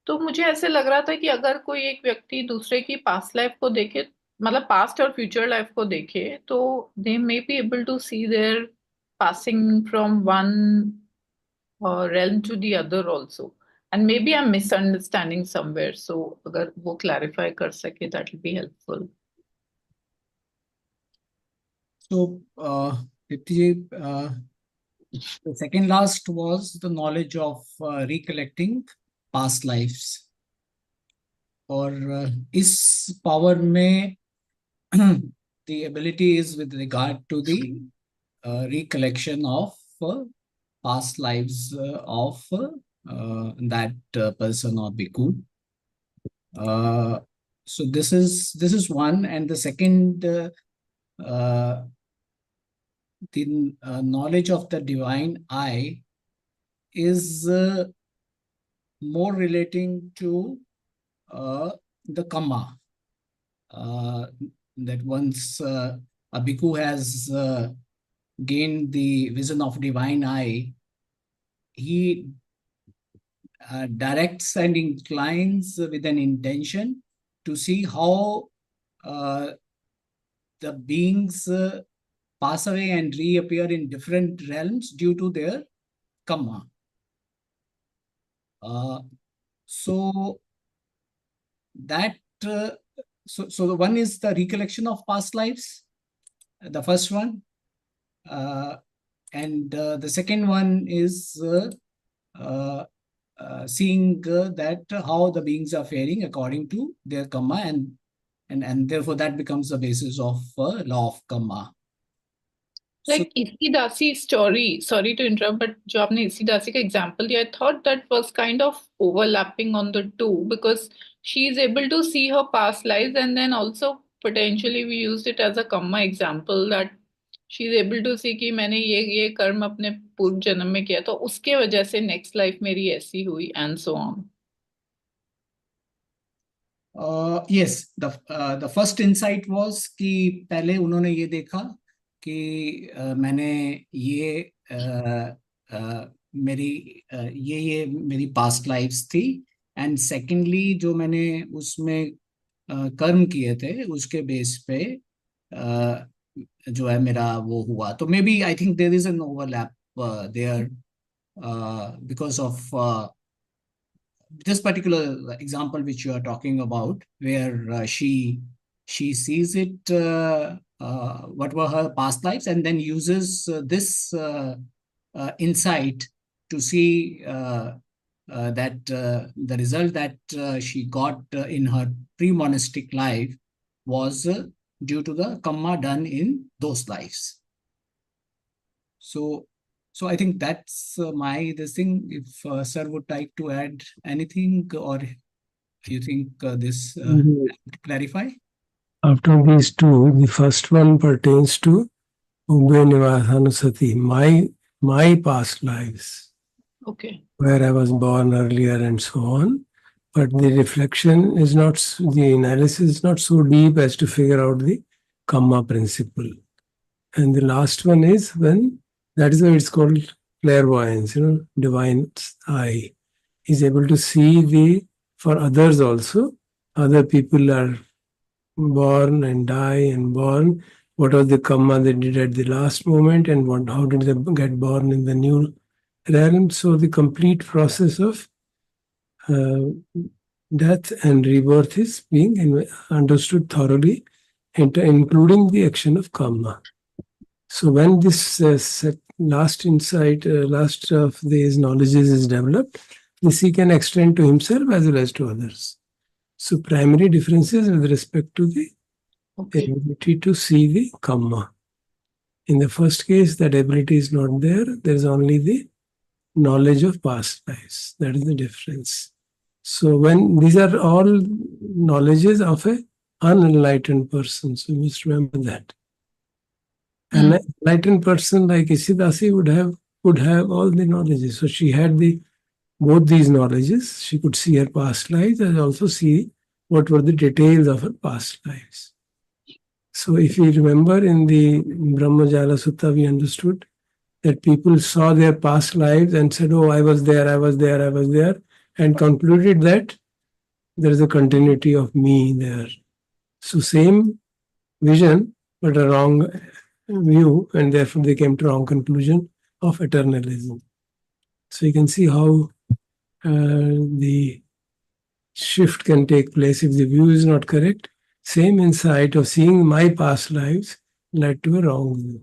तो मुझे ऐसे लग रहा था कि अगर कोई एक व्यक्ति दूसरे की पास्ट लाइफ को देखे मतलब पास्ट और फ्यूचर लाइफ को देखे तो they may be able to see their passing from one realm to the other also. And maybe I'm misunderstanding somewhere, so अगर वो clarify कर सके that will be helpful. So, Dipti ji, the second last was the knowledge of recollecting past lives. और इस power में the ability is with regard to the recollection of past lives of that person or bhikkhu. So this is one, and the second, the knowledge of the divine I is more relating to the karma. That once a bhikkhu has gained the vision of divine I, he directs and inclines with an intention to see how the beings pass away and reappear in different realms due to their karma. So that so the one is the recollection of past lives, the first one, and the second one is seeing that how the beings are faring according to their karma, and therefore that becomes the basis of law of karma. Like Isi Dasi story, sorry to interrupt, but जो आपने Isi Dasi का example दिया, I thought that was kind of overlapping on the two because she is able to see her past lives and then also potentially we used it as a karma example that she is able to see कि मैंने ये कर्म अपने पूर्व जन्म में किया तो उसके वजह से next life मेरी ऐसी हुई and so on. Yes, the first insight was कि पहले उन्होंने ये देखा कि मैंने ये मेरी ये मेरी पास्ट लाइफ्स थी, एंड सेकेंडली जो मैंने उसमें कर्म किए थे उसके बेस पे जो है मेरा वो हुआ. तो maybe I think there is an overlap there because of this particular example which you are talking about, where she sees it, what were her past lives, and then uses this insight to see that the result that she got in her pre-monastic life was due to the karma done in those lives. So I think that's this thing. If sir would like to add anything, or you think this clarify? After these two, the first one pertains to Ubbe Nivasanusati, my past lives. Okay. Where I was born earlier and so on. But the reflection is not, the analysis is not so deep as to figure out the karma principle. And the last one is when, that is why it's called clairvoyance, divine eye. Is able to see for others also, other people are born and die and born, what was the karma they did at the last moment and how did they get born in the new realm. So the complete process of death and rebirth is being understood thoroughly, including the action of karma. So when this last insight, last of these knowledges is developed, this he can extend to himself as well as to others. So primary differences with respect to the ability to see the karma. In the first case, that ability is not there. There is only the knowledge of past lives. That is the difference. So when these are all knowledges of a unenlightened person. So you must remember that. An enlightened person like Isidasi would have all the knowledges. So she had both these knowledges. She could see her past lives and also see what were the details of her past lives. So if you remember in the Brahmajala Sutta, we understood that people saw their past lives and said, oh, I was there, and concluded that there is a continuity of me there. So same vision, but a wrong view, and therefore they came to wrong conclusion of eternalism. So you can see how the shift can take place if the view is not correct. Same insight of seeing my past lives led to a wrong view,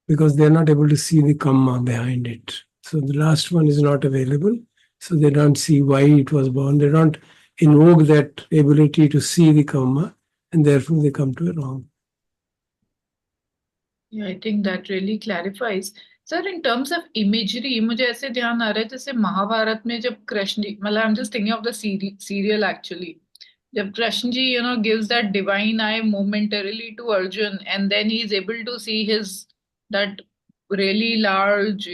because they're not able to see the karma behind it. So the last one is not available, so they don't see why it was born. They don't invoke that ability to see the karma, and therefore they come to a wrong. Yeah, I think that really clarifies. Sir, in terms of imagery, मुझे ऐसे ध्यान आ रहा है जैसे महाभारत में जब कृष्ण जी, मतलब I'm just thinking of the serial actually. जब Krishna ji, gives that divine eye momentarily to Arjun, and then he's able to see that really large,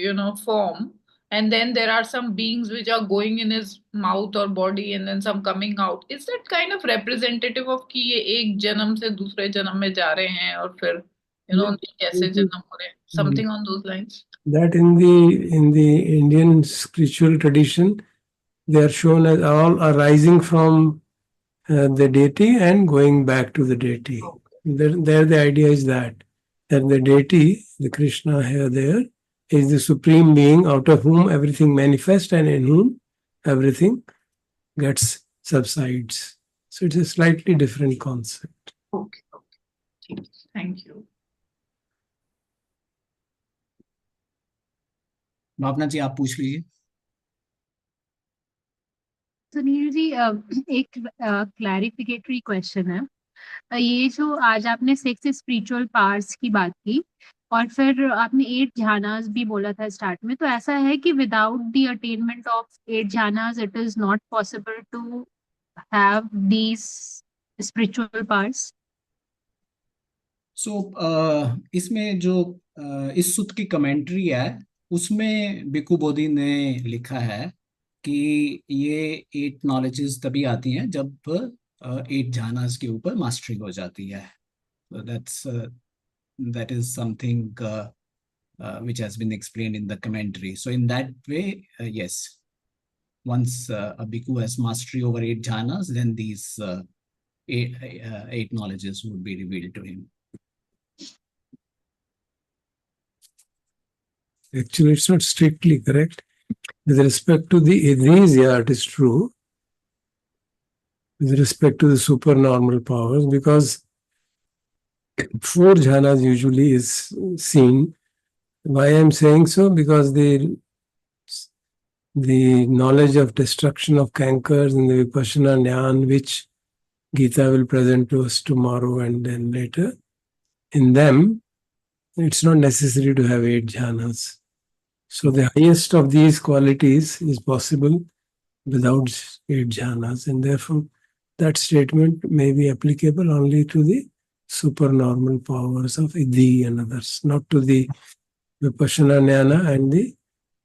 form. And then there are some beings which are going in his mouth or body, and then some coming out. Is that kind of representative of कि ये एक जन्म से दूसरे जन्म में जा रहे हैं और फिर कैसे जन्म हो रहे हैं? Something on those lines. That in the Indian spiritual tradition, they are shown as all arising from the deity and going back to the deity. There the idea is that the deity, the Krishna here there, is the supreme being out of whom everything manifests and in whom everything gets subsides. So it's a slightly different concept. Okay. Thank you. भावना जी, आप पूछ लीजिए। सुनील जी, एक क्लैरिफिकेटरी question है। ये जो आज आपने 6 spiritual powers की बात की और फिर आपने 8 jhanas भी बोला था स्टार्ट में, तो ऐसा है कि without the attainment of 8 jhanas it is not possible to have these spiritual powers? So इसमें जो इस सूत्र की कमेंट्री है उसमें बिकु बोधि ने लिखा है कि ये 8 नॉलेजेस तभी आती हैं जब 8 jhanas के ऊपर मास्टरी हो जाती है. That is something which has been explained in the commentary. So in that way, yes, once a bhikkhu has mastery over 8 jhanas, then these 8 knowledges would be revealed to him. Actually, it's not strictly correct. With respect to these, yeah, it is true. With respect to the supernormal powers, because 4 jhanas usually is seen. Why I'm saying so? Because the knowledge of destruction of cankers in the Vipassana Jnana, which Gita will present to us tomorrow and then later, in them, it's not necessary to have 8 jhanas. So the highest of these qualities is possible without 8 jhanas, and therefore that statement may be applicable only to the supernormal powers of Idhi and others, not to the Vipassana Jnana and the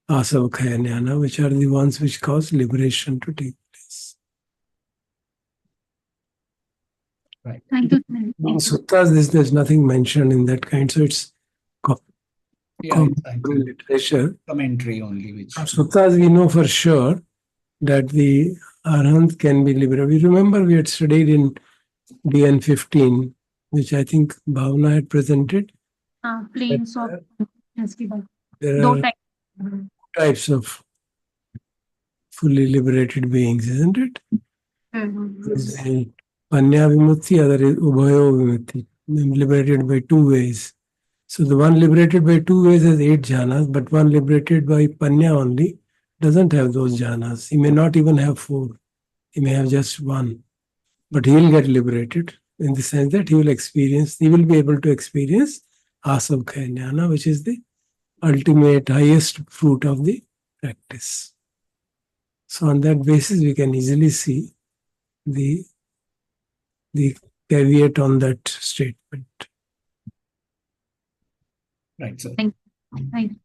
Asavakaya Jnana, which are the ones which cause liberation to take place. Right. Thank you. In suttas, there's nothing mentioned in that kind, so it's literature. Commentary only. Which Suttas, we know for sure that the Arhant can be liberated. We remember we had studied in DN15, which I think Bhavna had presented. Planes of there are types of fully liberated beings, isn't it? There's the Panya Vimutti, other is Ubhayo Vimutti, liberated by 2 ways. So the one liberated by 2 ways has 8 jhanas, but one liberated by Panya only doesn't have those jhanas. He may not even have 4. He may have just 1. But he will get liberated in the sense that he will be able to experience Asavakaya Jnana, which is the ultimate, highest fruit of the practice. So on that basis, we can easily see the the caveat on that statement. Right, sir. Thank you.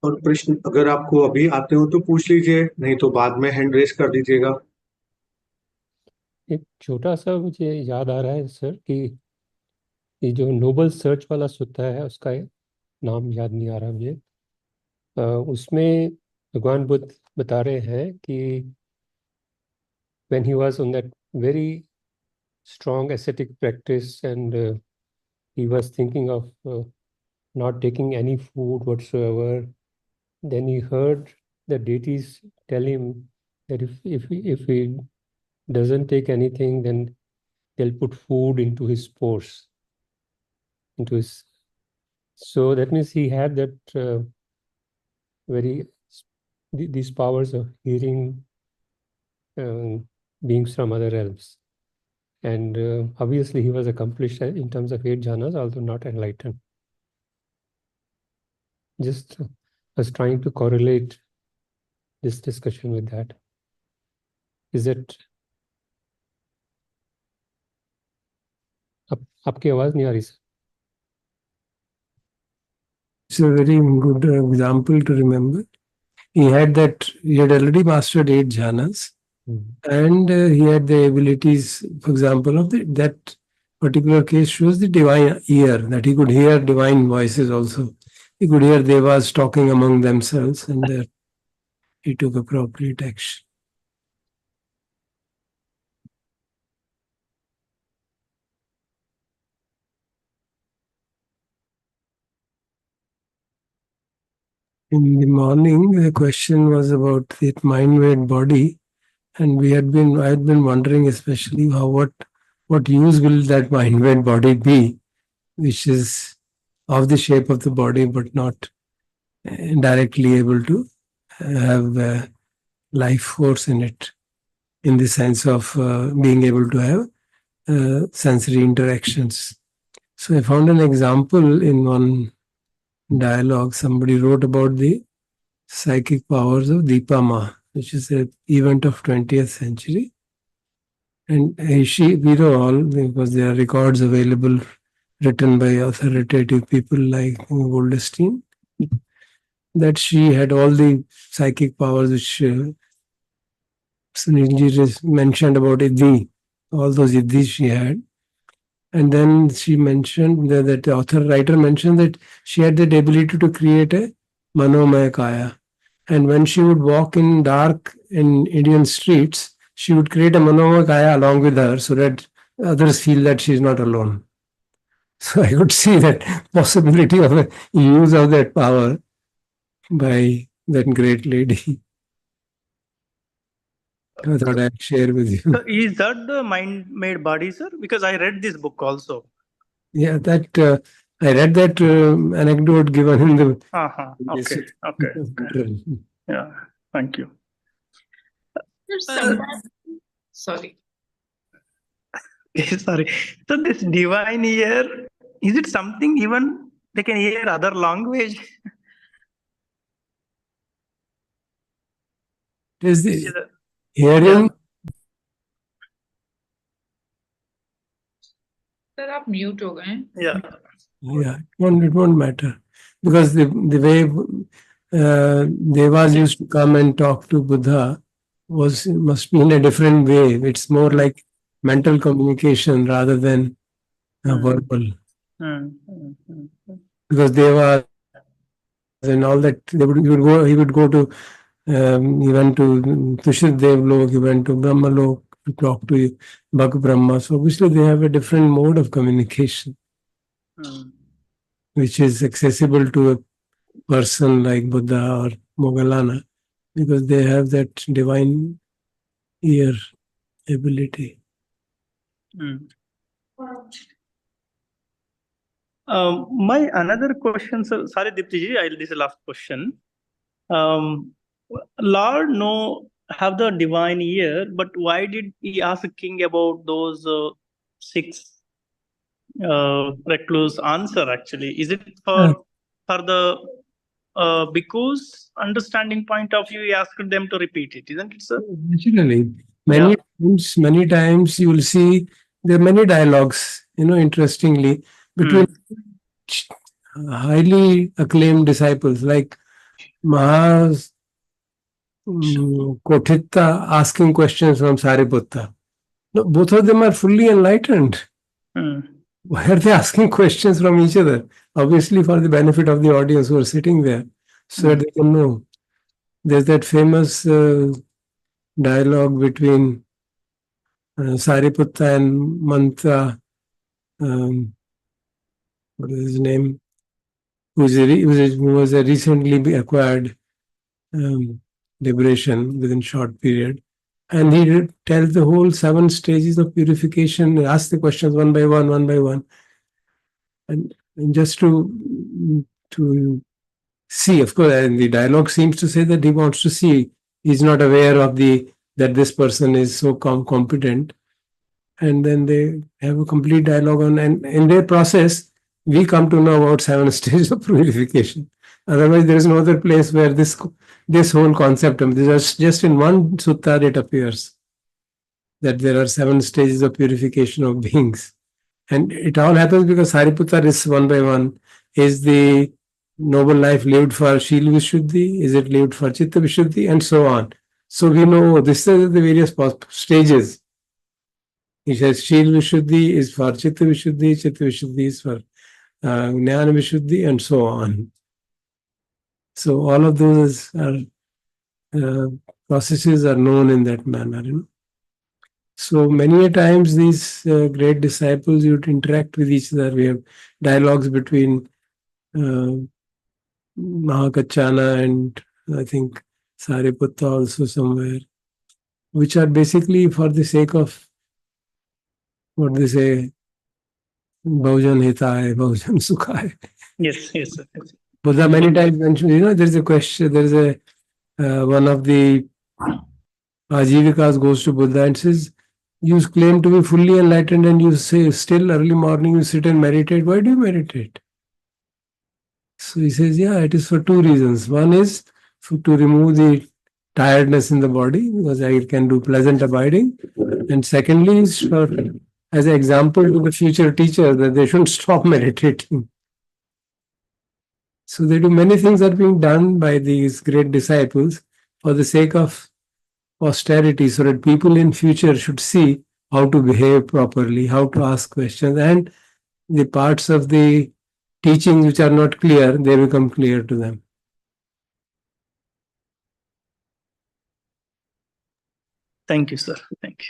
और प्रश्न अगर आपको अभी आते हो तो पूछ लीजिए, नहीं तो बाद में हैंड रेस कर दीजिएगा। एक छोटा सा मुझे याद आ रहा है सर कि ये जो नोबल सर्च वाला सुत्ता है उसका नाम याद नहीं आ रहा मुझे। उसमें भगवान बुद्ध बता रहे हैं कि when he was on that very strong ascetic practice and he was thinking of not taking any food whatsoever, then he heard the deities tell him that if he doesn't take anything, then they'll put food into his pores, into his. So that means he had that these powers of hearing beings from other realms. And obviously he was accomplished in terms of 8 jhanas, although not enlightened. Just was trying to correlate this discussion with that. Is it? आपकी आवाज नहीं आ रही sir. It's a very good example to remember. He had already mastered 8 jhanas, and he had the abilities, for example, of that particular case shows the divine ear, that he could hear divine voices also. He could hear devas talking among themselves, and he took appropriate action. In the morning, the question was about the mind-weight body, and I had been wondering especially what use will that mind-weight body be, which is of the shape of the body but not directly able to have life force in it, in the sense of being able to have sensory interactions. So I found an example in one dialogue. Somebody wrote about the psychic powers of Deepa Ma, which is an event of 20th century. And we know all, because there are records available written by authoritative people like Goldstein, that she had all the psychic powers which Sunilji mentioned about Iddhi, all those Iddhis she had. And then she mentioned that the writer mentioned that she had the ability to create a manomaya kaya. And when she would walk in dark in Indian streets, she would create a manomaya kaya along with her so that others feel that she is not alone. So I could see that possibility of a use of that power by that great lady. I thought I'd share with you. So is that the mind-made body, sir? Because I read this book also. Yeah, that I read that anecdote given in the. Okay. Yeah, thank you. Sorry. Sorry. So this divine ear, is it something even they can hear other language? Is the hearing? Sir, आप mute हो गए. Yeah, it won't matter, because the way devas used to come and talk to Buddha must be in a different way. It's more like mental communication rather than verbal. Because devas and all that, he would go to, he went to Tushit Devlok, he went to Brahmalok to talk to Bhag Brahma. So obviously they have a different mode of communication, which is accessible to a person like Buddha or Moggallana, because they have that divine ear ability. My another question, sir. Sorry, Dipti ji, this is the last question. Lord have the divine ear, but why did he ask the king about those 6 recluse answer actually? Is it for for the because understanding point of view, he asked them to repeat it, isn't it, sir? Naturally, many times you will see there are many dialogues, interestingly, between highly acclaimed disciples like Mahas Kothita asking questions from Sariputta. No, both of them are fully enlightened. Why are they asking questions from each other? Obviously, for the benefit of the audience who are sitting there, so that they can know. There's that famous dialogue between Sariputta and Mantra. What is his name? Who was a recently acquired liberation within short period. And he tells the whole 7 stages of purification, asks the questions one by one. And just to see, of course, and the dialogue seems to say that he wants to see. He's not aware of that this person is so competent. And then they have a complete dialogue on, and in their process, we come to know about 7 stages of purification. Otherwise, there is no other place where this whole concept, just in one sutta it appears that there are 7 stages of purification of beings. And it all happens because Sariputta is one by one. Is the noble life lived for Shila Vishuddhi? Is it lived for Chitta Vishuddhi? And so on. So we know this is the various stages. He says Shila Vishuddhi is for Chitta Vishuddhi, Chitta Vishuddhi is for Jnana Vishuddhi, and so on. So all of those processes are known in that manner. So many a times these great disciples would interact with each other. We have dialogues between Mahakachana and I think Sariputta also somewhere, which are basically for the sake of what they say, Bhujan Hitaya, Bhujan Sukhaya. Yes. Buddha many times mentioned, there's a question, there's one of the Ajivikas goes to Buddha and says, you claim to be fully enlightened and you say still early morning you sit and meditate. Why do you meditate? So he says, it is for 2 reasons. One is to remove the tiredness in the body because I can do pleasant abiding. And secondly is as an example to the future teachers that they shouldn't stop meditating. So they do many things that are being done by these great disciples for the sake of posterity, so that people in future should see how to behave properly, how to ask questions, and the parts of the teachings which are not clear, they become clear to them. Thank you, sir. Thank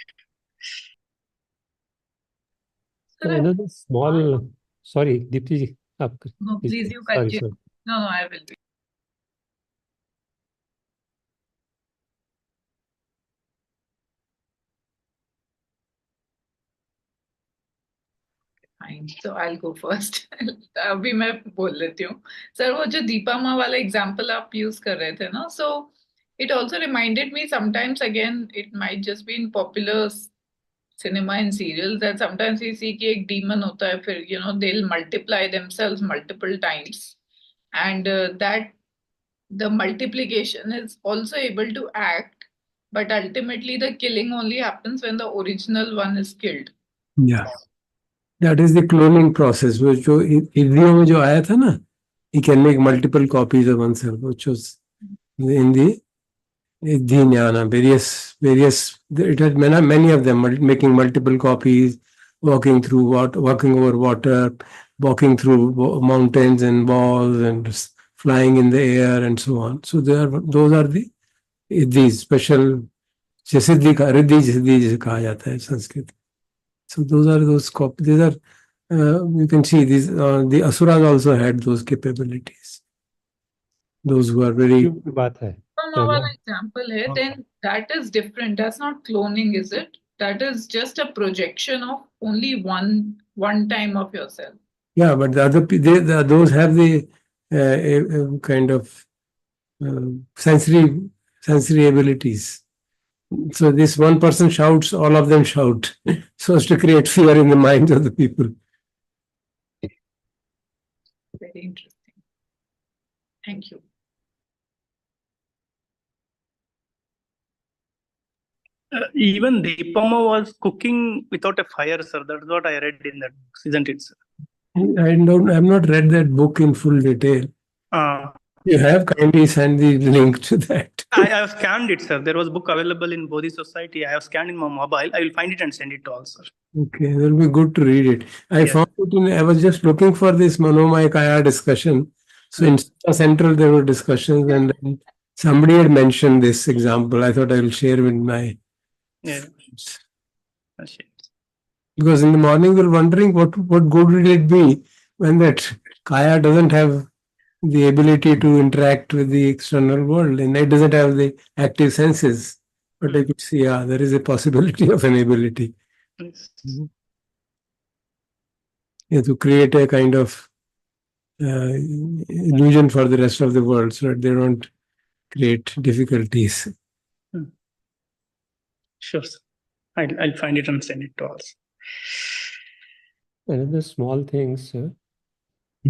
you. Another small, sorry, Deepti ji. No, please, you sorry, continue. No, I will be. Fine. So I'll go first. अभी मैं बोल लेती हूँ. Sir, वो जो दीपा माँ वाला example आप use कर रहे थे ना, so it also reminded me sometimes again it might just be in popular cinema and serials that sometimes we see कि एक demon होता है फिर they'll multiply themselves multiple times and that the multiplication is also able to act, but ultimately the killing only happens when the original one is killed. Yeah. That is the cloning process, which Idriyo mein jo aaya tha na, he can make multiple copies of oneself, which was in the Abhiññās, various, it had many of them making multiple copies, walking over water, walking through mountains and walls and flying in the air and so on. So those are these special, Siddhi जिसे कहा जाता है Sanskrit. So those are those copies. These are you can see these. The asuras also had those capabilities. Those who are very. बात है. Example hai, then that is different. That's not cloning, is it? That is just a projection of only one time of yourself. Yeah, but the other those have the kind of sensory abilities. So this one person shouts, all of them shout, so as to create fear in the minds of the people. Very interesting. Thank you. Even Deepama was cooking without a fire, sir. That's what I read in that book, isn't it, sir? I've not read that book in full detail. You have kindly send the link to that. I have scanned it, sir. There was a book available in Bodhi Society. I have scanned in my mobile. I will find it and send it to all, sir. Okay, that'll be good to read it. I Yes. found it I was just looking for this Manomaya Kaya discussion. So in Sutta Central, there were discussions, and then somebody had mentioned this example. I thought I will share with my Yeah. friends. That's it. Because in the morning, we're wondering what good will it be when that Kaya doesn't have the ability to interact with the external world, and it doesn't have the active senses. But I could see, there is a possibility of an ability. Yes. Yeah, to create a kind of illusion for the rest of the world so that they don't create difficulties. Sure, sir. I'll find it and send it to us. Another small thing, sir.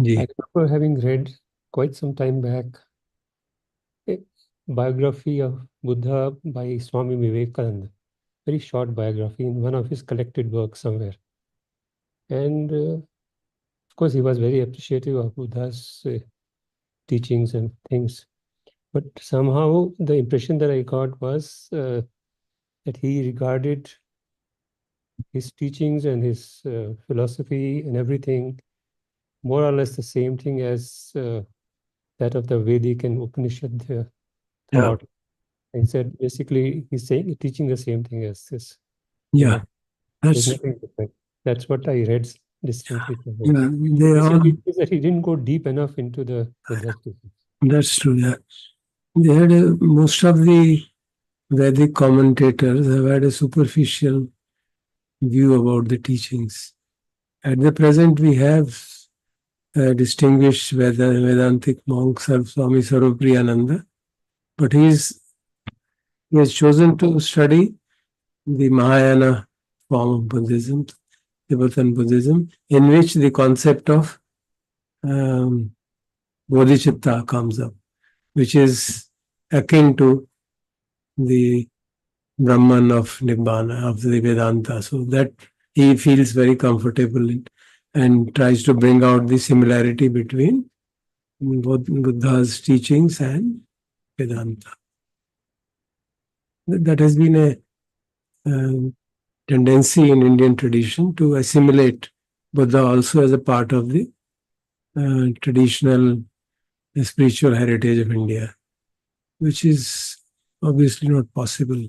Ji. I remember having read quite some time back a biography of Buddha by Swami Vivekananda, very short biography in one of his collected works somewhere. And of course, he was very appreciative of Buddha's teachings and things. But somehow the impression that I got was that he regarded his teachings and his philosophy and everything more or less the same thing as that of the Vedic and Upanishad thought. He said basically he's teaching the same thing as this. Yeah, There's that's nothing different. That's what I read distinctly from him. yeah, they all, Is that he didn't go deep enough into the Buddha's teachings. that's true. Yeah, they had most of the Vedic commentators have had a superficial view about the teachings. At the present, we have distinguished Vedantic monk Swami Sarvapriyananda, but he has chosen to study the Mahayana form of Buddhism, Tibetan Buddhism, in which the concept of bodhicitta comes up, which is akin to the Brahman of Nibbana, of the Vedanta. So that he feels very comfortable in, and tries to bring out the similarity between Buddha's teachings and Vedanta. That has been a tendency in Indian tradition to assimilate Buddha also as a part of the traditional spiritual heritage of India, which is obviously not possible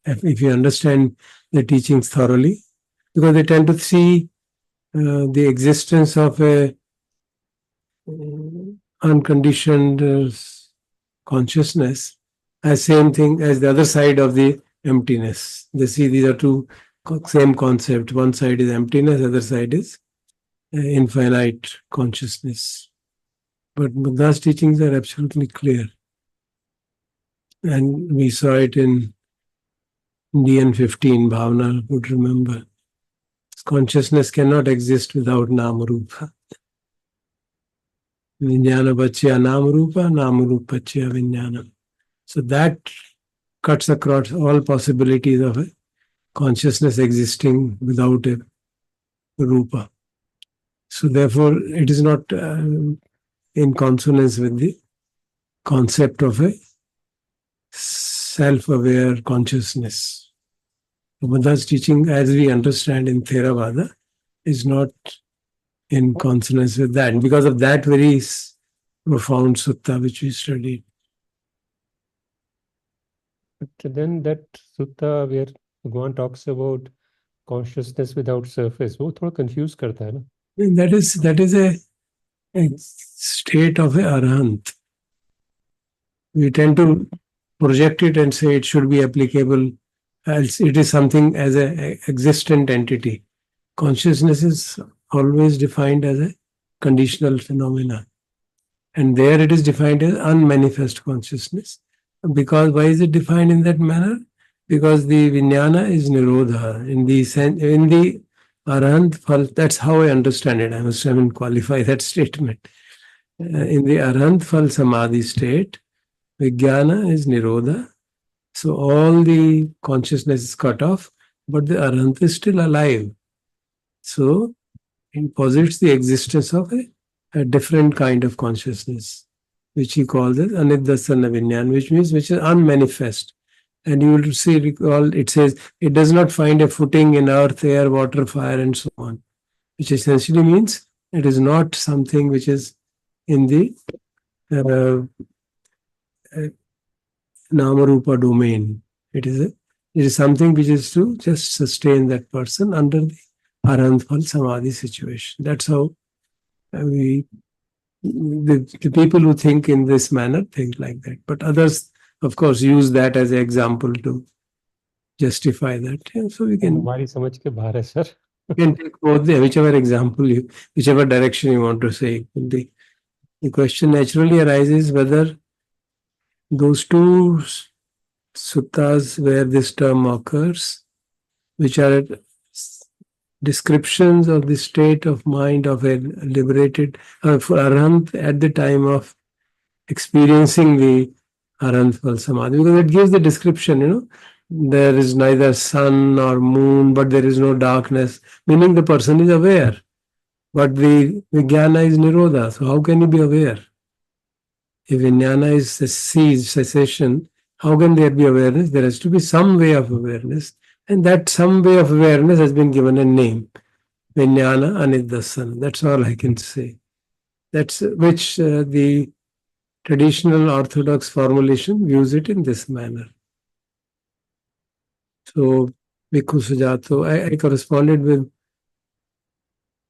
if you understand the teachings thoroughly, because they tend to see the existence of a unconditioned consciousness as same thing as the other side of the emptiness. They see these are two same concept. One side is emptiness, other side is infinite consciousness. But Buddha's teachings are absolutely clear. And we saw it in DN15, Bhavna would remember. Consciousness cannot exist without Namarupa. Vijnana Bachya Namarupa, Namarupa Bachya Vijnana. So that cuts across all possibilities of a consciousness existing without a Rupa. So therefore, it is not in consonance with the concept of a self-aware consciousness. Buddha's teaching, as we understand in Theravada, is not in consonance with that. And because of that very profound sutta which we studied. But then that sutta where Bhagwan talks about consciousness without surface, वो थोड़ा confuse करता है ना? That is a state of a arahant. We tend to project it and say it should be applicable, else it is something as an existent entity. Consciousness is always defined as a conditional phenomena. And there it is defined as unmanifest consciousness. Because why is it defined in that manner? Because the vijnana is nirodha. In the arahant, that's how I understand it. I must have qualify that statement. in the Arhant-phal Samadhi state, Vijnana is Nirodha. So all the consciousness is cut off, but the Arhant is still alive. So it posits the existence of a different kind of consciousness, which he calls as Anidasana Vinyan, which means which is unmanifest. And you will see, recall, it says it does not find a footing in earth, air, water, fire, and so on, which essentially means it is not something which is in the Namarupa domain. It is something which is to just sustain that person under the Arhant-phal Samadhi situation. That's how the people who think in this manner think like that. But others, of course, use that as an example to justify that. Yeah, so we can. हमारी समझ के बाहर है sir. You can take both, whichever example whichever direction you want to say. The question naturally arises whether those two suttas where this term occurs, which are descriptions of the state of mind of a liberated for Arhant at the time of experiencing the Arhant-phal Samadhi, because it gives the description, there is neither sun nor moon, but there is no darkness, meaning the person is aware. But the Vijnana is Nirodha, so how can he be aware? If Vijnana is cessation, how can there be awareness? There has to be some way of awareness, and that some way of awareness has been given a name, Vijnana Anidasana. That's all I can say. That's which the traditional orthodox formulation views it in this manner. So, Bhikkhu Sujato, I corresponded with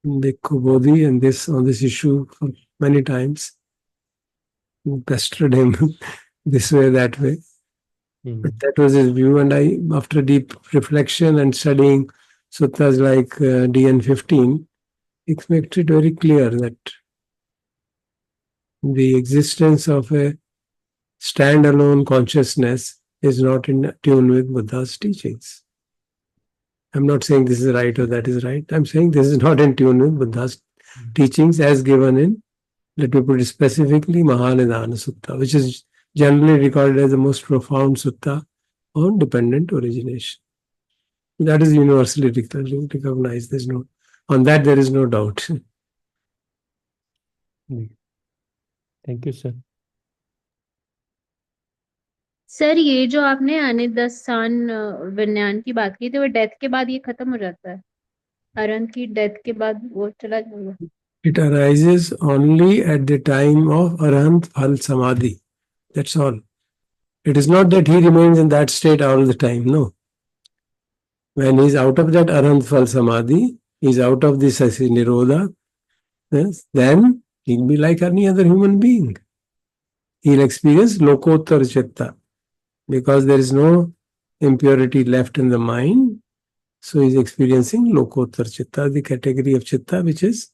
Bhikkhu Bodhi and on this issue for many times. Pestered him this way, that way. But that was his view, and I, after deep reflection and studying suttas like DN15, it makes it very clear that the existence of a standalone consciousness is not in tune with Buddha's teachings. I'm not saying this is right or that is right. I'm saying this is not in tune with Buddha's teachings as given in, let me put it specifically, Mahanidana Sutta, which is generally regarded as the most profound sutta on dependent origination. That is universally recognized. On that there is no doubt. Thank you, sir. Sir ये जो आपने अनिदस्सान विज्ञान की बात की थी, वो death के बाद ये खत्म हो जाता है? अरहंत की डेथ के बाद वो चला जाएगा? It arises only at the time of Arhant-phal Samadhi. That's all. It is not that he remains in that state all the time. No. When he is out of that Arhant-phal Samadhi, he is out of this Nirodha, yes, then he'll be like any other human being. He'll experience Lokottar Chitta because there is no impurity left in the mind. So he's experiencing Lokottar Chitta, the category of Chitta which is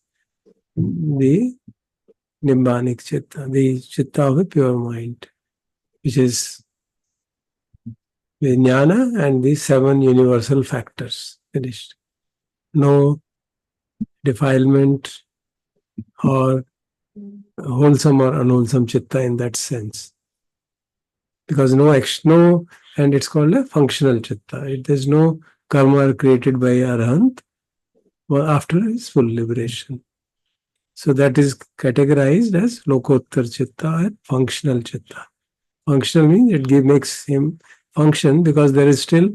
the Nibbanic Chitta, the Chitta of a pure mind, which is Vijnana and the 7 universal factors. Finished. No defilement or wholesome or unwholesome Chitta in that sense. Because no action, and it's called a functional Chitta. There's no karma created by Arhant after his full liberation. So that is categorized as Lokottar Chitta and functional Chitta. Functional means it makes him function because there is still,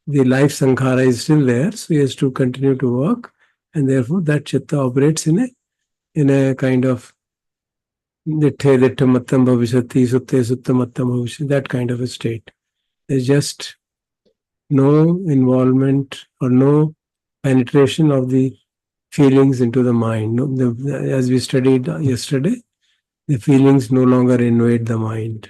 the life sankhara is still there, so he has to continue to work, and therefore that Chitta operates in a kind of that kind of a state. There's just no involvement or no penetration of the feelings into the mind. As we studied yesterday, the feelings no longer invade the mind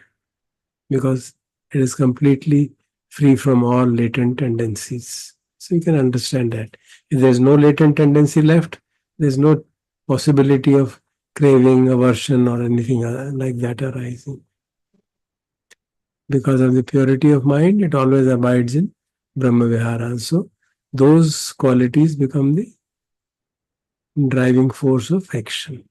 because it is completely free from all latent tendencies. So you can understand that. If there's no latent tendency left, there's no possibility of craving, aversion, or anything like that arising. Because of the purity of mind, it always abides in Brahma Vihara. So those qualities become the driving force of action.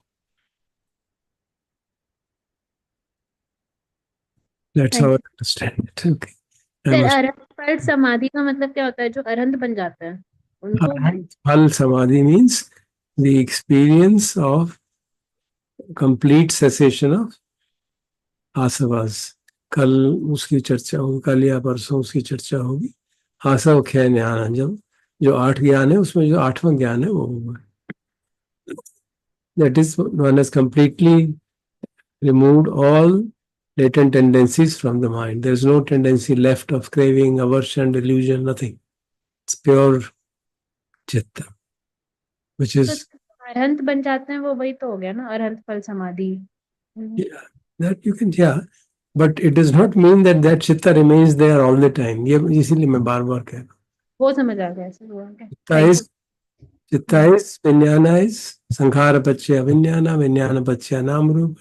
That's Thank how I you. understand it. Okay. Sir Arhant फल समाधि का मतलब क्या होता है? जो अरहंत बन जाता है उनको? Arahant Phal Samadhi means the experience of complete cessation of asavas. कल उसकी चर्चा होगी, कल या परसों उसकी चर्चा होगी। आसव क्षय ज्ञान, जब जो 8 ज्ञान है उसमें जो 8वां ज्ञान है वो होगा। That is, one has completely removed all latent tendencies from the mind. There is no tendency left of craving, aversion, delusion, nothing. It's pure chitta, which तो is अरहंत बन जाते हैं वो वही तो हो गया ना, अरहंत फल समाधि। yeah, that you can, yeah, but it does not mean that that chitta remains there all the time. ये इसीलिए मैं बार बार कह रहा हूँ। वो समझ आ गया सर, वो चित्ता is विज्ञाना is संखार पच्चय विज्ञाना, विज्ञान पच्चय नाम रूप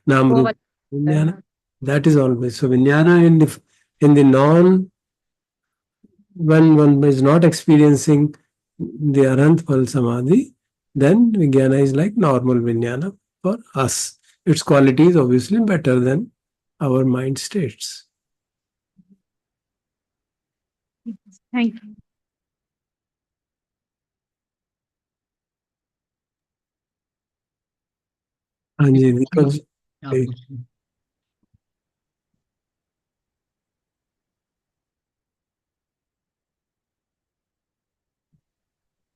विज्ञाना. That is always so. Vijnana in the non, when one is not experiencing the Arhant Phal Samadhi, then Vijnana is like normal Vijnana for us. Its quality is obviously better than our mind states. Thank you. हाँ जी, दीपक जी। आप पूछिए।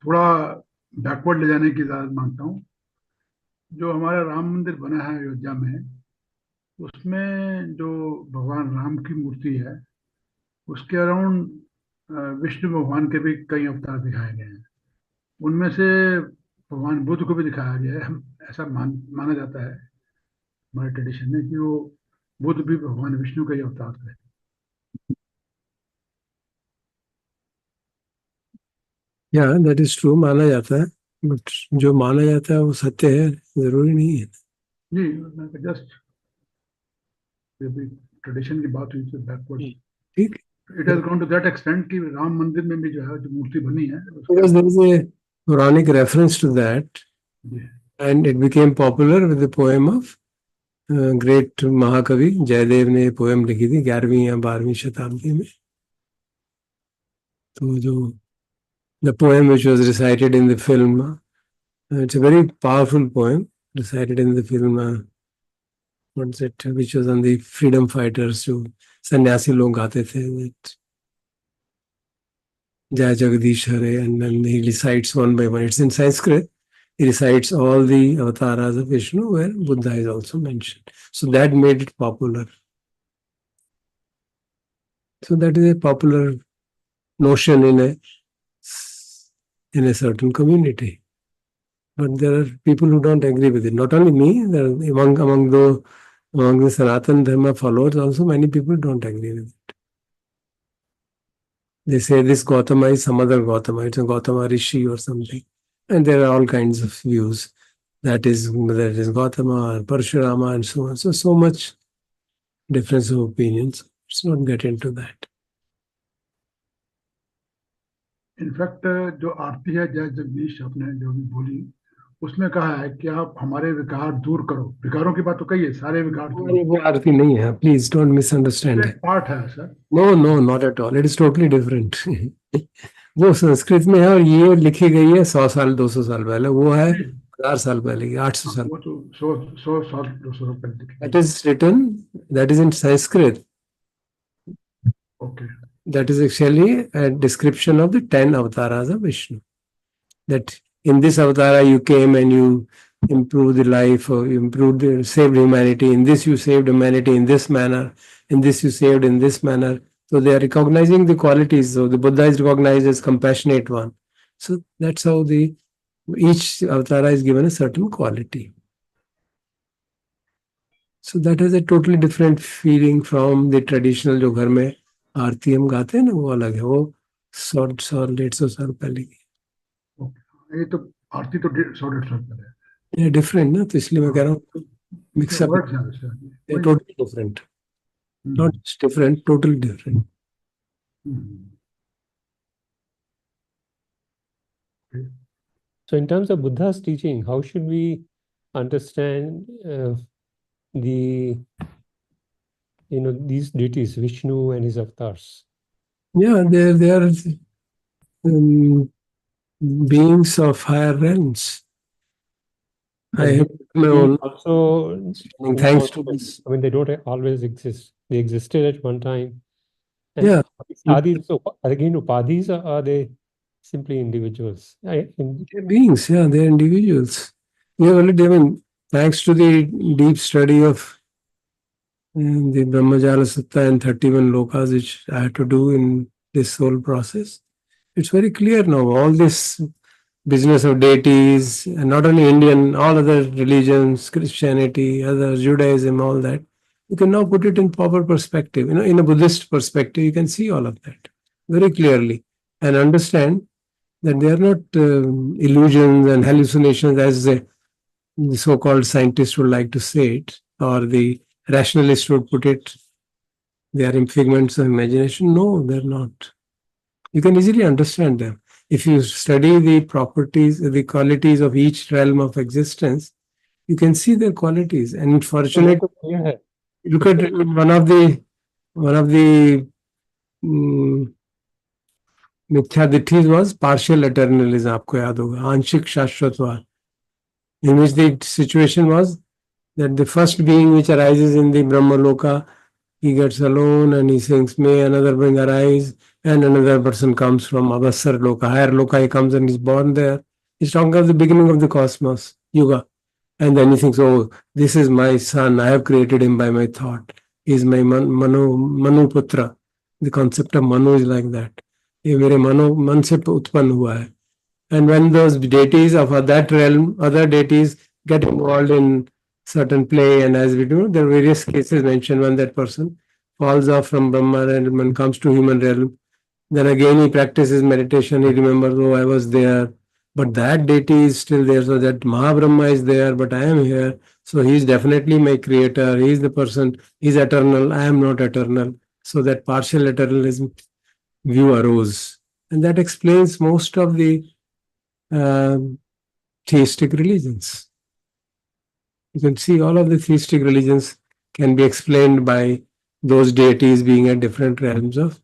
थोड़ा backward ले जाने की इजाजत मांगता हूँ। जो हमारा राम मंदिर बना है अयोध्या में, उसमें जो भगवान राम की मूर्ति है उसके अराउंड विष्णु भगवान के भी कई अवतार दिखाए गए हैं। उनमें से भगवान बुद्ध को भी दिखाया गया है। हम ऐसा माना जाता है हमारे ट्रेडिशन में कि वो बुद्ध भी भगवान विष्णु का ही अवतार थे। Yeah, that is true, माना जाता है, बट जो माना जाता है वो सत्य है जरूरी नहीं है। जी, जस्ट ट्रेडिशन की बात हुई थी बैकवर्ड। ठीक। It has gone to that extent कि राम मंदिर में भी जो है जो मूर्ति बनी है Because there is a Quranic reference to that, and it became popular with the poem of great महाकवि जयदेव ने पोएम लिखी थी 11वीं या 12वीं शताब्दी में। तो जो the poem which was recited in the film, it's a very powerful poem recited in the film, what's it, which was on the freedom fighters, जो सन्यासी लोग गाते थे, Jai Jagadish Hare, and then he recites one by one. It's in Sanskrit. He recites all the avatars of Vishnu where Buddha is also mentioned. So that made it popular. So that is a popular notion in a certain community. But there are people who don't agree with it. Not only me, there are among the Sanatana Dharma followers also many people don't agree with it. They say this Gautama is some other Gautama. It's a Gautama Rishi or something. And there are all kinds of views. That is Gautama or Parshurama and so on. So much difference of opinions. Let's not get into that. In fact जो आरती है जय जगदीश आपने जो भी बोली, उसमें कहा है कि आप हमारे विकार दूर करो। विकारों की बात तो कही है, सारे विकार वो आरती नहीं है, प्लीज डोंट मिसअंडरस्टैंड। पार्ट है sir. No not at all, it is totally different. वो संस्कृत में है और ये लिखी गई है 100 साल 200 साल पहले, वो है 1000 साल पहले की, 800 साल। वो तो 100 साल 200 पहले। That is written, that is in Sanskrit. Okay. That is actually a description of the 10 avatars of Vishnu. That in this avatara you came and you improved the life, or you saved humanity. In this you saved humanity in this manner. In this you saved in this manner. So they are recognizing the qualities. So the Buddha is recognized as compassionate one. So that's how each avatara is given a certain quality. So that is a totally different feeling from the traditional जो घर में आरती हम गाते हैं ना, वो अलग है, वो 100 साल 150 साल पहले की। ये तो आरती तो 100-150 साल पहले है। ये डिफरेंट ना, तो इसलिए मैं कह रहा हूँ mix up, totally different, not different, totally different. So in terms of Buddha's teaching, how should we understand the these deities, Vishnu and his avatars. Yeah, they are beings of higher realms. I have my own. Also, Thanks to this. I mean, they don't always exist. They existed at one time. And Yeah. Are these again upadhis, or are they simply individuals? They're beings, yeah, they're individuals. We have already, I mean, thanks to the deep study of the Abhiññās Sutta and 31 lokas, which I had to do in this whole process, it's very clear now. All this business of deities, and not only Indian, all other religions, Christianity, other Judaism, all that, you can now put it in proper perspective. In a Buddhist perspective, you can see all of that very clearly and understand that they are not illusions and hallucinations, as the so-called scientists would like to say it, or the rationalists would put it. They are figments of imagination. No, they're not. You can easily understand them. If you study the properties, the qualities of each realm of existence, you can see their qualities. And fortunately, look at one of the Mithyaditthis was partial eternalism, आपको याद होगा, आंशिक शाश्वतवाद, in which the situation was that the first being which arises in the Brahmaloka, he gets alone and he thinks, may another being arise, and another person comes from Avassar Loka, higher Loka, he comes and is born there. He's talking of the beginning of the cosmos, Yuga. And then he thinks, oh, this is my son, I have created him by my thought. He is my Manu Putra. The concept of Manu is like that. ये मेरे मन से उत्पन्न हुआ है. And when those deities of that realm, other deities get involved in certain play, and as we do, there are various cases mentioned when that person falls off from Brahma realm and comes to human realm. Then again he practices meditation, he remembers, oh, I was there, but that deity is still there, so that Mahabrahma is there, but I am here, so he is definitely my creator, he is the person, he is eternal, I am not eternal. So that partial eternalism view arose. And that explains most of the theistic religions. You can see all of the theistic religions can be explained by those deities being at different realms of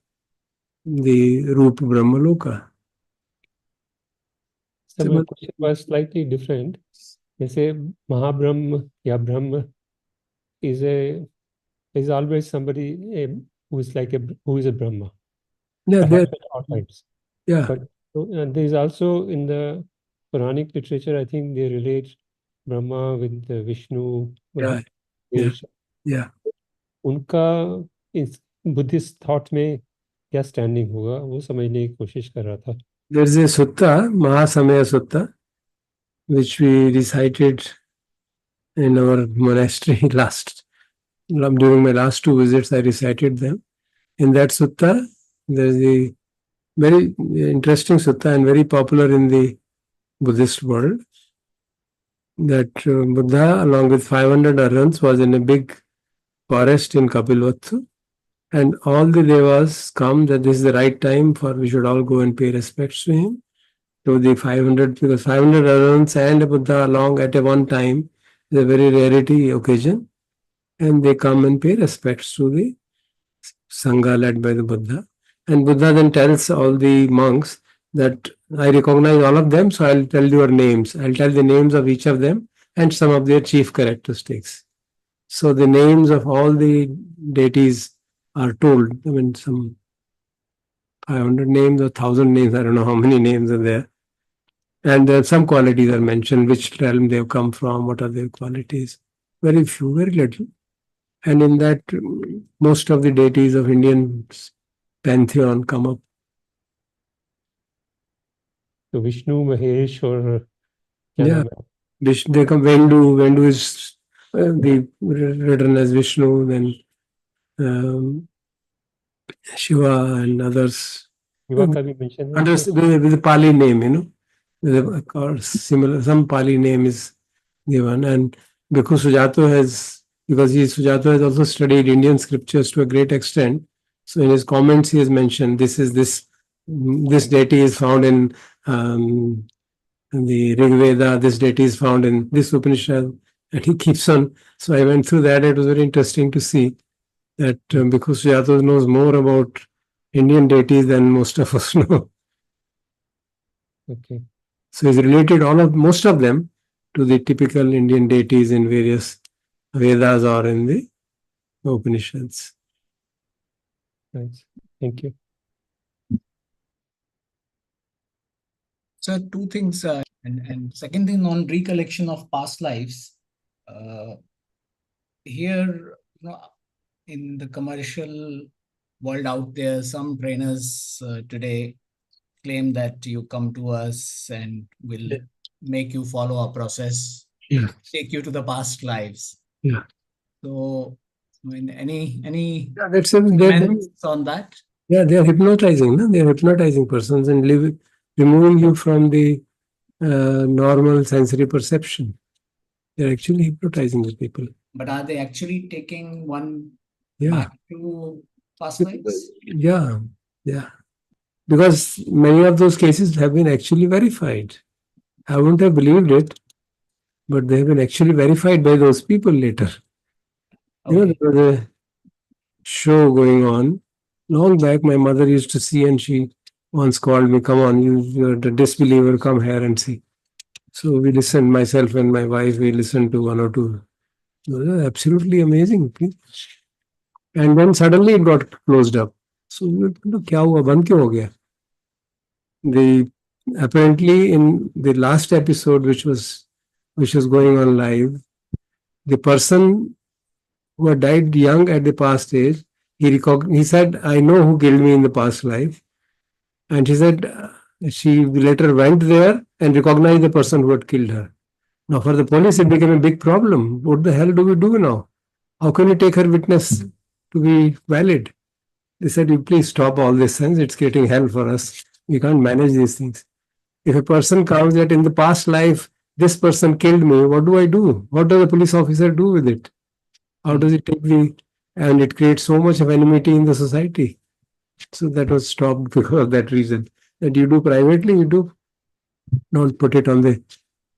the Rupa Brahmaloka. So my question was slightly different. They say Mahabrahma, Brahma is always somebody who is a Brahma. Yeah, at all times. Yeah. But there is also in the Quranic literature, I think they relate Brahma with Vishnu. Yeah. Yeah. उनका इस Buddhist thought में क्या standing होगा वो समझने की कोशिश कर रहा था. There is a sutta, Mahasamaya Sutta, which we recited in our monastery during my last 2 visits. I recited them. In that sutta, there is a very interesting sutta and very popular in the Buddhist world, that Buddha, along with 500 arhants, was in a big forest in Kapilvatthu, and all the devas come that this is the right time for we should all go and pay respects to him. So the 500, because 500 arhants and Buddha along at a one time is a very rarity occasion, and they come and pay respects to the Sangha led by the Buddha. And Buddha then tells all the monks that I recognize all of them, so I'll tell your names. I'll tell the names of each of them and some of their chief characteristics. So the names of all the deities are told. I mean, some 500 names or 1,000 names, I don't know how many names are there. And some qualities are mentioned, which realm they've come from, what are their qualities. Very few, very little. And in that, most of the deities of Indian pantheon come up. So Vishnu, Mahesh, or yeah, Vishnu, they come. Vendu is written as Vishnu. Then Shiva and others. Shiva can be mentioned with the Pali name, or similar. Some Pali name is given, and because Sujato has also studied Indian scriptures to a great extent. So in his comments, he has mentioned this deity is found in the Rig Veda, this deity is found in this Upanishad, and he keeps on. So I went through that. It was very interesting to see that because Sujata knows more about Indian deities than most of us know. Okay. So he's related most of them to the typical Indian deities in various Vedas or in the Upanishads. Nice. Thank you. So two things, and second thing on recollection of past lives. Here, in the commercial world out there, some trainers today claim that you come to us and will make you follow our process, take you to the past lives. Yeah. So, I mean, any that's comments on that? Yeah, they are hypnotizing. No? They are hypnotizing persons and removing you from the normal sensory perception. They are actually hypnotizing the people. But are they actually taking one Yeah. back to past lives? Yeah, yeah. Because many of those cases have been actually verified. I wouldn't have believed it, but they have been actually verified by those people later. Okay. There was a show going on long back. My mother used to see, and she once called me, "Come on, you're the disbeliever, come here and see." So we listened, myself and my wife, we listened to one or two. Absolutely amazing. And then suddenly it got closed up. So kya hua, band kyun ho gaya? Apparently in the last episode, which was going on live, the person who had died young at the past age, he said, "I know who killed me in the past life." And she said she later went there and recognized the person who had killed her. Now for the police, it became a big problem. What the hell do we do now? How can we take her witness to be valid? They said, "You please stop all this sense. It's creating hell for us. We can't manage these things." If a person comes that in the past life, this person killed me, what do I do? What does the police officer do with it? How does it take and it creates so much of enmity in the society. So that was stopped because of that reason. That you do privately, you do not put it on the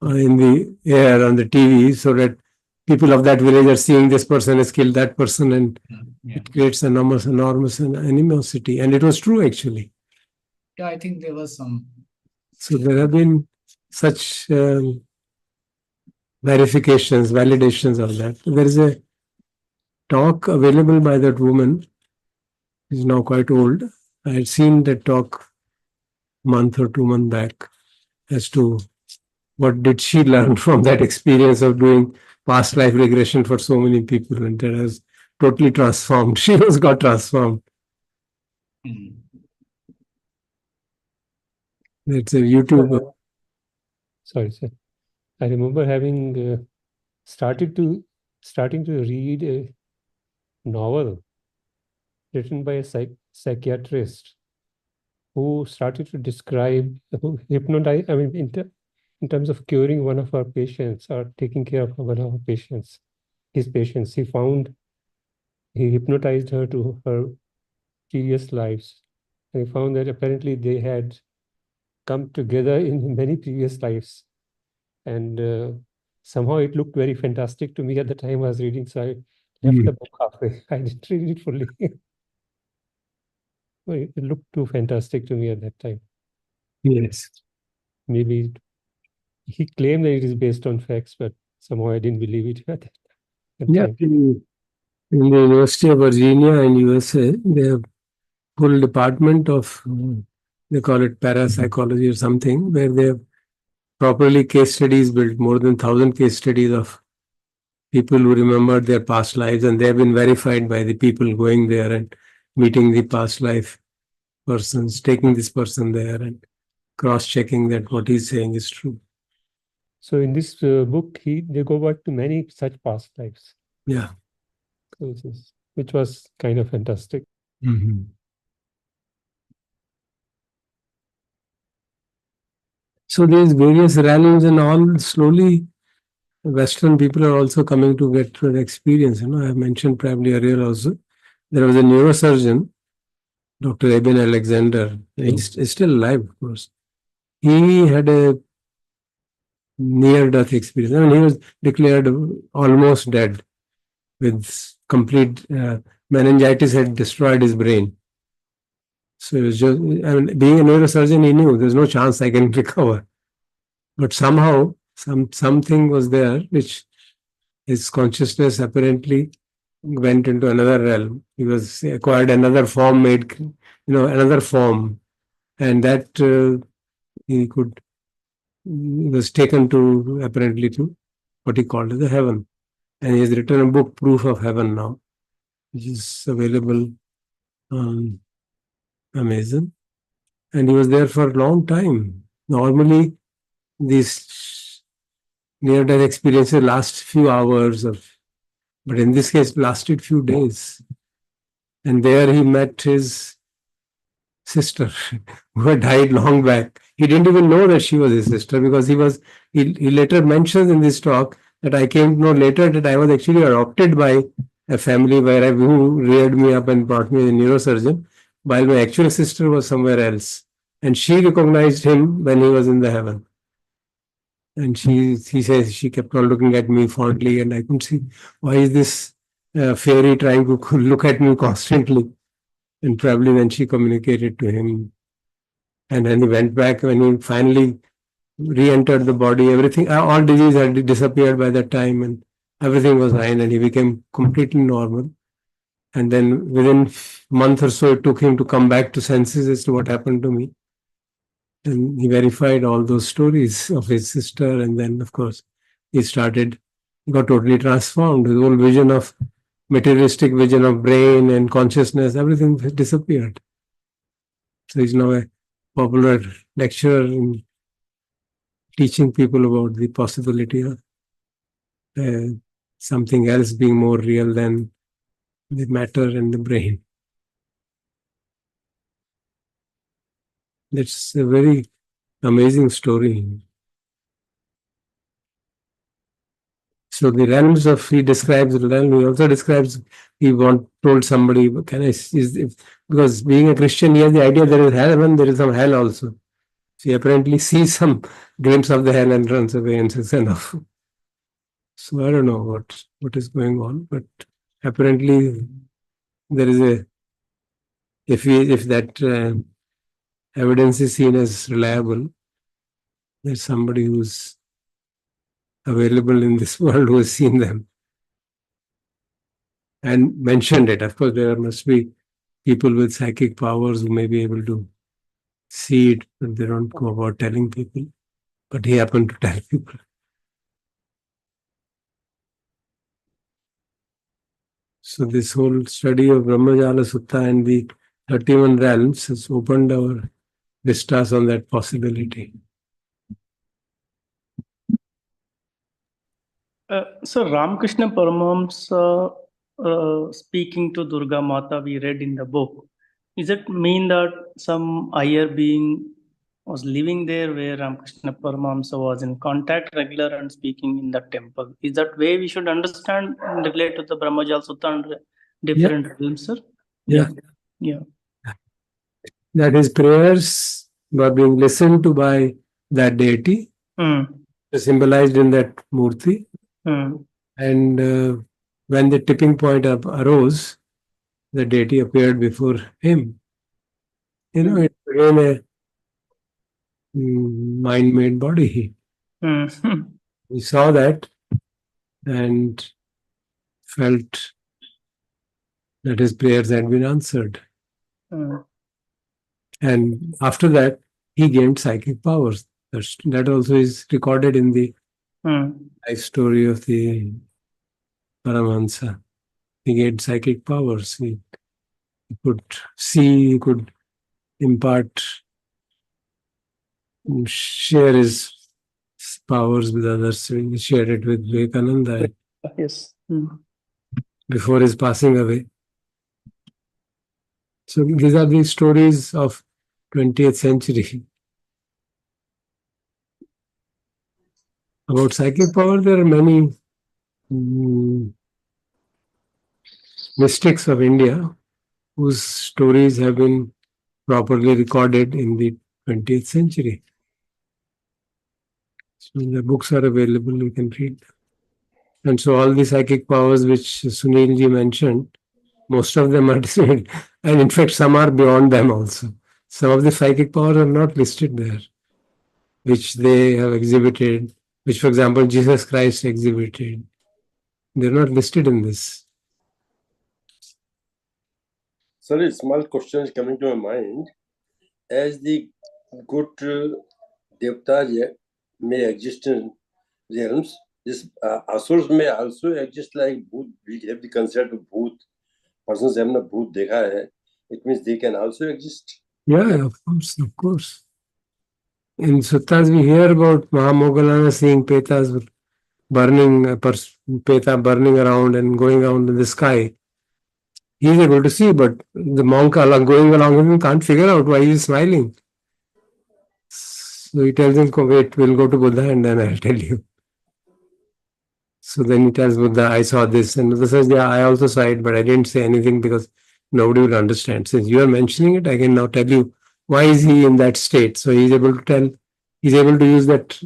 in the air on the TV, so that people of that village are seeing this person has killed that person, and it creates enormous animosity. And it was true actually. Yeah, I think there was some. So there have been such validations of that. There is a talk available by that woman. She's now quite old. I had seen that talk month or 2 months back as to what did she learn from that experience of doing past life regression for so many people, and that has totally transformed. She got transformed. It's a YouTube. Sorry, sir. I remember having starting to read a novel written by a psychiatrist who started to describe, who hypnotized, I mean, in terms of curing one of our patients or taking care of one of our patients, his patients, he hypnotized her to her previous lives. And he found that apparently they had come together in many previous lives. And somehow it looked very fantastic to me at the time I was reading, so I left the book halfway. I didn't read it fully. It looked too fantastic to me at that time. Yes. Maybe he claimed that it is based on facts, but somehow I didn't believe it at that time. In the University of Virginia in USA, they have full department of, they call it parapsychology or something, where they have properly case studies built, more than 1,000 case studies of people who remembered their past lives, and they have been verified by the people going there and meeting the past life persons, taking this person there and cross-checking that what he's saying is true. So in this book, they go back to many such past lives. Yeah. Which was kind of fantastic. Mm-hmm. So there's various rallies and all. Slowly, Western people are also coming to get to the experience. I have mentioned probably earlier also. There was a neurosurgeon, Dr. Eben Alexander. He's still alive, of course. He had a near-death experience. I mean, he was declared almost dead with complete meningitis had destroyed his brain. So it was just, I mean, being a neurosurgeon, he knew there's no chance I can recover. But somehow, something was there which his consciousness apparently went into another realm. He acquired another form, another form, and that he was taken to apparently to what he called as the heaven. And he has written a book, Proof of Heaven, now, which is available on Amazon. And he was there for a long time. Normally, these near-death experiences last few hours, but in this case, lasted few days. And there he met his sister, who had died long back. He didn't even know that she was his sister, because he later mentions in this talk that I came to know later that I was actually adopted by a family who reared me up and brought me as a neurosurgeon, while my actual sister was somewhere else. And she recognized him when he was in the heaven. And he says she kept on looking at me fondly, and I couldn't see, why is this fairy trying to look at me constantly? And probably when she communicated to him, and then he went back, when he finally re-entered the body, everything, all disease had disappeared by that time, and everything was fine, and he became completely normal. And then within a month or so, it took him to come back to senses as to what happened to me. And he verified all those stories of his sister, and then, of course, he got totally transformed. His whole materialistic vision of brain and consciousness, everything disappeared. So he's now a popular lecturer in teaching people about the possibility of something else being more real than the matter and the brain. That's a very amazing story. So the realms he describes the realm, he also describes, told somebody, because being a Christian, he has the idea there is heaven, there is some hell also. So he apparently sees some glimpse of the hell and runs away and says enough. So I don't know what is going on, but apparently there is if that evidence is seen as reliable, there's somebody who's available in this world who has seen them and mentioned it. Of course, there must be people with psychic powers who may be able to see it, but they don't go about telling people. But he happened to tell people. So this whole study of Abhiññās Sutta and the 31 realms has opened our vistas on that possibility. So Ramakrishna Paramahamsa speaking to Durga Mata, we read in the book. Does it mean that some higher being was living there where Ramakrishna Paramahamsa was in contact regular and speaking in the temple? Is that way we should understand and relate to the Brahmajala Sutta and different realms, sir? Yeah. That his prayers were being listened to by that deity, symbolized in that murti. And when the tipping point arose, the deity appeared before him. It became a mind-made body. He saw that and felt that his prayers had been answered. And after that, he gained psychic powers. That also is recorded in the life story of the Paramahansa. He gained psychic powers. He could see, he could impart, share his powers with others. He shared it with Vivekananda. Yes. Before his passing away. So these are the stories of 20th century. About psychic power, there are many mystics of India whose stories have been properly recorded in the 20th century. So the books are available, you can read them. And so all the psychic powers which Sunilji mentioned Most of them are listed, and in fact, some are beyond them also. Some of the psychic powers are not listed there, which they have exhibited, which, for example, Jesus Christ exhibited. They're not listed in this. Sorry, a small question is coming to my mind. As the good Devtas may exist in realms, this Asurs may also exist like Bhoot. We have the concept of Bhoot. Persons have not Bhoot dekha hai. It means they can also exist. Yeah, of course, of course. In suttas, we hear about Mahamoggallana seeing Petas burning, Peta burning around and going around in the sky. He's able to see, but the monk going along with him can't figure out why he's smiling. So he tells him, wait, we'll go to Buddha and then I'll tell you. So then he tells Buddha, I saw this. And Buddha says, yeah, I also saw it, but I didn't say anything because nobody will understand. Since you are mentioning it, I can now tell you why is he in that state. So he's able to use that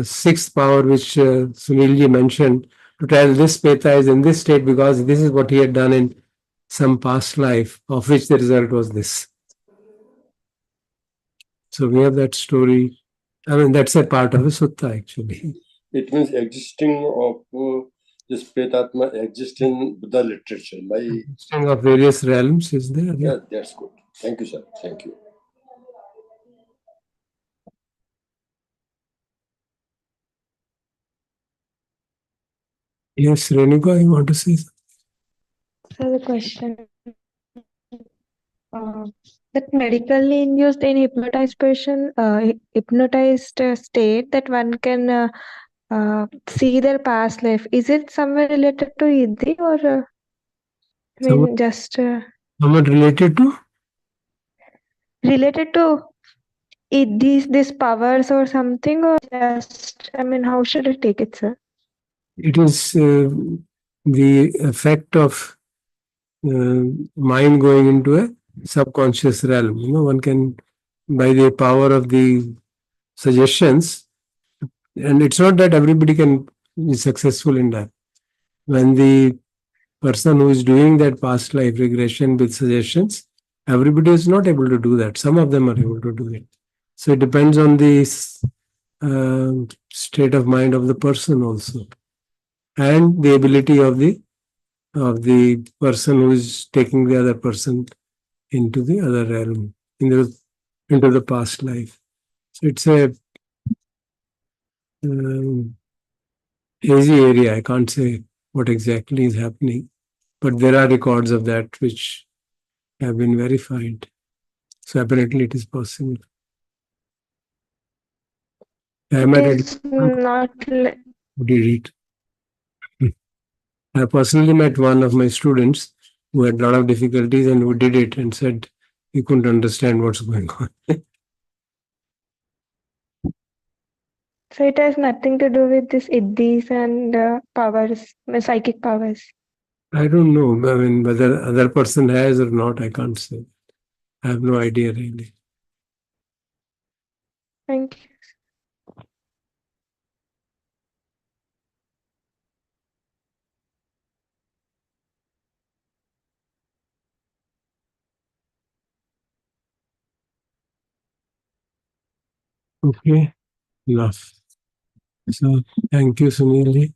sixth power which Sunilji mentioned to tell this Peta is in this state because this is what he had done in some past life, of which the result was this. So we have that story. I mean, that's a part of a sutta, actually. It means existing of this Petatma exists in Buddha literature. Existing of various realms is there. Yeah, that's good. Thank you, sir. Thank you. Yes, Renuka, you want to say something? So the question, that medically induced in hypnotized hypnotized state that one can see their past life. Is it somewhere related to Iddhi or just somewhat related to? Related to these powers or something, or just, how should I take it, sir? It is the effect of mind going into a subconscious realm. One can, by the power of the suggestions, and it's not that everybody can be successful in that. When the person who is doing that past life regression with suggestions, everybody is not able to do that. Some of them are able to do it. So it depends on the state of mind of the person also, and the ability of the person who is taking the other person into the other realm, into the past life. So it's a hazy area. I can't say what exactly is happening, but there are records of that which have been verified. So apparently it is possible. I personally met one of my students who had a lot of difficulties and who did it and said he couldn't understand what's going on. So it has nothing to do with this Iddhis and powers, psychic powers. I don't know. I mean, whether other person has or not, I can't say. I have no idea really. Thank you. Okay, enough. So thank you, Sunil.